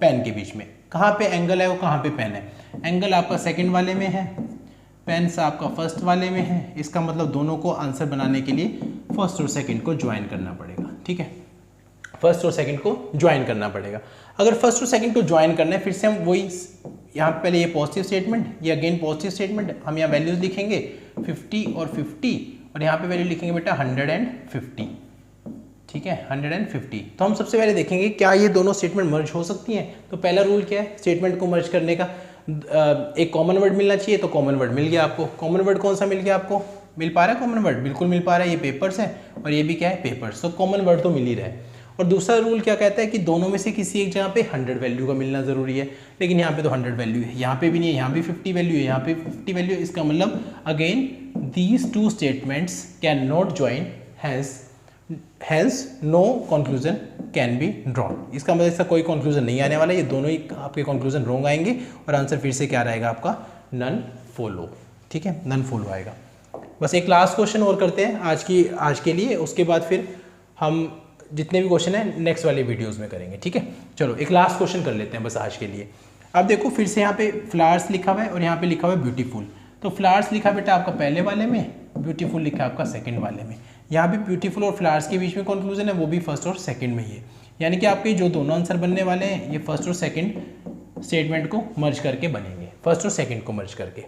A: पेन के बीच में, कहाँ पे एंगल है और कहाँ पे पेन है। एंगल आपका सेकेंड वाले में है, पेन आपका फर्स्ट वाले में है। इसका मतलब दोनों को आंसर बनाने के लिए फर्स्ट और सेकंड को ज्वाइन करना पड़ेगा, ठीक है। फर्स्ट और सेकंड को ज्वाइन करना पड़ेगा। अगर फर्स्ट और सेकंड को ज्वाइन करना है, फिर से हम वही यहाँ पहले ये पॉजिटिव स्टेटमेंट, ये अगेन पॉजिटिव स्टेटमेंट, हम यहाँ वैल्यूज लिखेंगे 50 और 50, और यहाँ पे वैल्यू लिखेंगे बेटा 150, ठीक है, 150। तो हम सबसे पहले देखेंगे क्या ये दोनों स्टेटमेंट मर्ज हो सकती हैं। तो पहला रूल क्या है स्टेटमेंट को मर्ज करने का, एक कॉमन वर्ड मिलना चाहिए। तो कॉमन वर्ड मिल गया आपको। कॉमन वर्ड कौन सा मिल गया आपको, मिल पा रहा है कॉमन वर्ड, बिल्कुल मिल पा रहा है। ये पेपर्स है और ये भी क्या है पेपर्स, तो कॉमन वर्ड तो मिल ही रहा है। और दूसरा रूल क्या कहता है कि दोनों में से किसी एक जगह पे 100 वैल्यू का मिलना जरूरी है, लेकिन यहाँ पे तो 100 वैल्यू है, यहाँ पे भी नहीं है, यहाँ भी 50 वैल्यू है, यहाँ पे 50 वैल्यू है। इसका मतलब again these two statements can not join, hence no conclusion can be drawn. इसका मतलब इसका कोई कंक्लूजन नहीं आने वाला, ये दोनों ही आपके कंक्लूजन रॉन्ग आएंगे और आंसर फिर से क्या रहेगा आपका, नन फॉलो, ठीक है, नन फॉलो आएगा। बस एक लास्ट क्वेश्चन और करते हैं आज के लिए, उसके बाद फिर हम जितने भी क्वेश्चन है नेक्स्ट वाले वीडियोस में करेंगे, ठीक है। चलो एक लास्ट क्वेश्चन कर लेते हैं बस आज के लिए। अब देखो फिर से यहाँ पे फ्लावर्स लिखा हुआ है और यहाँ पे लिखा हुआ है ब्यूटीफुल। तो फ्लावर्स लिखा बेटा आपका पहले वाले में, ब्यूटीफुल लिखा है आपका सेकंड वाले में। यहाँ भी ब्यूटीफुल और फ्लावर्स के बीच में कंक्लूजन है, वो भी फर्स्ट और सेकंड में ही है। यानी कि आपके जो दोनों आंसर बनने वाले हैं ये फर्स्ट और सेकंड स्टेटमेंट को मर्ज करके बनेंगे, फर्स्ट और सेकंड को मर्ज करके।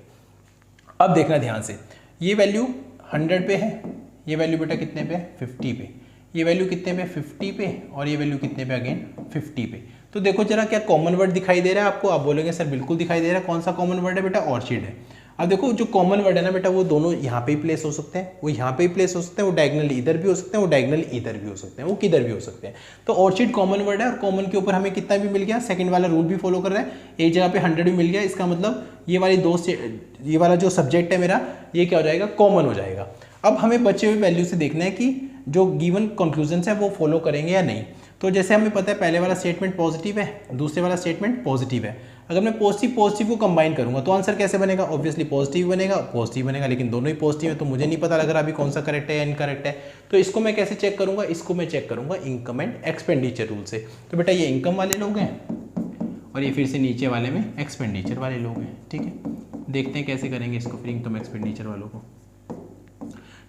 A: अब देखना ध्यान से, ये वैल्यू 100 पे है, ये वैल्यू बेटा कितने पे है 50 पे, ये वैल्यू कितने पे 50 पे, और ये वैल्यू कितने पे अगेन 50 पे। तो देखो जरा क्या कॉमन वर्ड दिखाई दे रहा है आपको, आप बोलोगे सर बिल्कुल दिखाई दे रहा है। कौन सा कॉमन वर्ड है बेटा, ऑर्चिड है। अब देखो जो कॉमन वर्ड है ना बेटा, वो दोनों यहाँ पे ही प्लेस हो सकते हैं, वो यहाँ पे ही प्लेस हो सकते हैं, वो डायगनली इधर भी हो सकते हैं, वो डायगनली इधर भी हो सकते हैं, वो किधर भी हो सकते हैं। तो ऑर्चिड कॉमन वर्ड है, और कॉमन के ऊपर हमें कितना भी मिल गया, सेकंड वाला रूल भी फॉलो कर रहा है, एक जगह पे 100 भी मिल गया, इसका मतलब ये वाली ये वाला जो सब्जेक्ट है मेरा, ये क्या हो जाएगा, कॉमन हो जाएगा। अब हमें बचे हुए वैल्यू से देखना है कि जो गिवन कंक्लूजन है वो फॉलो करेंगे या नहीं। तो जैसे हमें पता है पहले वाला स्टेटमेंट पॉजिटिव है, दूसरे वाला स्टेटमेंट पॉजिटिव है। अगर मैं पॉजिटिव को कंबाइन करूंगा तो आंसर कैसे बनेगा, ऑब्वियसली पॉजिटिव बनेगा, लेकिन दोनों ही पॉजिटिव है तो मुझे नहीं पता लग रहा अभी कौन सा करेक्ट है या इनकरेक्ट है। तो इसको मैं कैसे चेक करूंगा, इसको मैं चेक करूंगा इनकम एंड एक्सपेंडिचर रूल से। तो बेटा ये इनकम वाले लोग हैं, और ये फिर से नीचे वाले में एक्सपेंडिचर वाले लोग हैं। ठीक है, देखते हैं कैसे करेंगे इसको फिर इनकम एक्सपेंडिचर वालों को।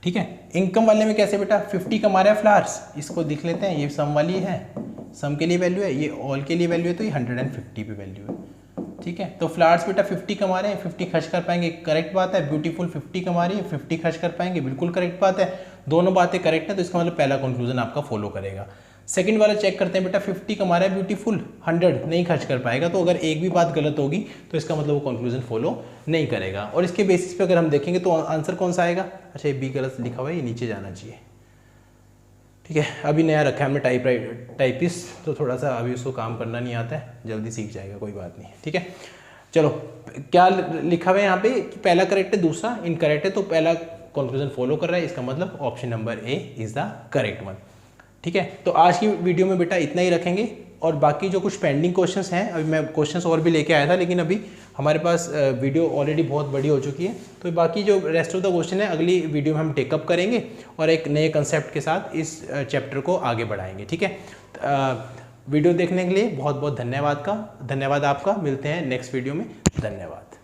A: ठीक है, इनकम वाले में कैसे बेटा, 50 कमा रहा है फ्लावर्स, इसको दिख लेते हैं, ये सम वाली है, सम के लिए वैल्यू है, ये ऑल के लिए वैल्यू है, तो ये 150 पे वैल्यू है। ठीक है, तो फ्लावर्स बेटा 50 कमा रहे हैं, 50 खर्च कर पाएंगे, करेक्ट बात है। ब्यूटीफुल 50 कमा रही है, 50 खर्च कर पाएंगे, बिल्कुल करेक्ट बात है। दोनों बातें करेक्ट है, तो इसका मतलब पहला कंक्लूजन आपका फॉलो करेगा। सेकंड वाला चेक करते हैं बेटा, 50 कमा रहा है ब्यूटीफुल, 100 नहीं खर्च कर पाएगा, तो अगर एक भी बात गलत होगी तो इसका मतलब वो कंक्लूजन फॉलो नहीं करेगा। और इसके बेसिस पे अगर हम देखेंगे तो आंसर कौन सा आएगा, अच्छा ये बी गलत लिखा हुआ है, ये नीचे जाना चाहिए। ठीक है, अभी नया रखा है हमने टाइपिस्ट, तो थोड़ा सा अभी उसको काम करना नहीं आता है, जल्दी सीख जाएगा, कोई बात नहीं। ठीक है, चलो क्या लिखा हुआ है यहाँ पे कि पहला करेक्ट है, दूसरा इनकरेक्ट है, तो पहला कंक्लूजन फॉलो कर रहा है, इसका मतलब option number A is the correct one. ठीक है, तो आज की वीडियो में बेटा इतना ही रखेंगे, और बाकी जो कुछ पेंडिंग क्वेश्चंस हैं, अभी मैं क्वेश्चंस और भी लेके आया था, लेकिन अभी हमारे पास वीडियो ऑलरेडी बहुत बड़ी हो चुकी है, तो बाकी जो रेस्ट ऑफ द क्वेश्चन है अगली वीडियो में हम टेकअप करेंगे और एक नए कंसेप्ट के साथ इस चैप्टर को आगे बढ़ाएंगे। ठीक है, वीडियो देखने के लिए बहुत बहुत धन्यवाद आपका, मिलते हैं नेक्स्ट वीडियो में, धन्यवाद।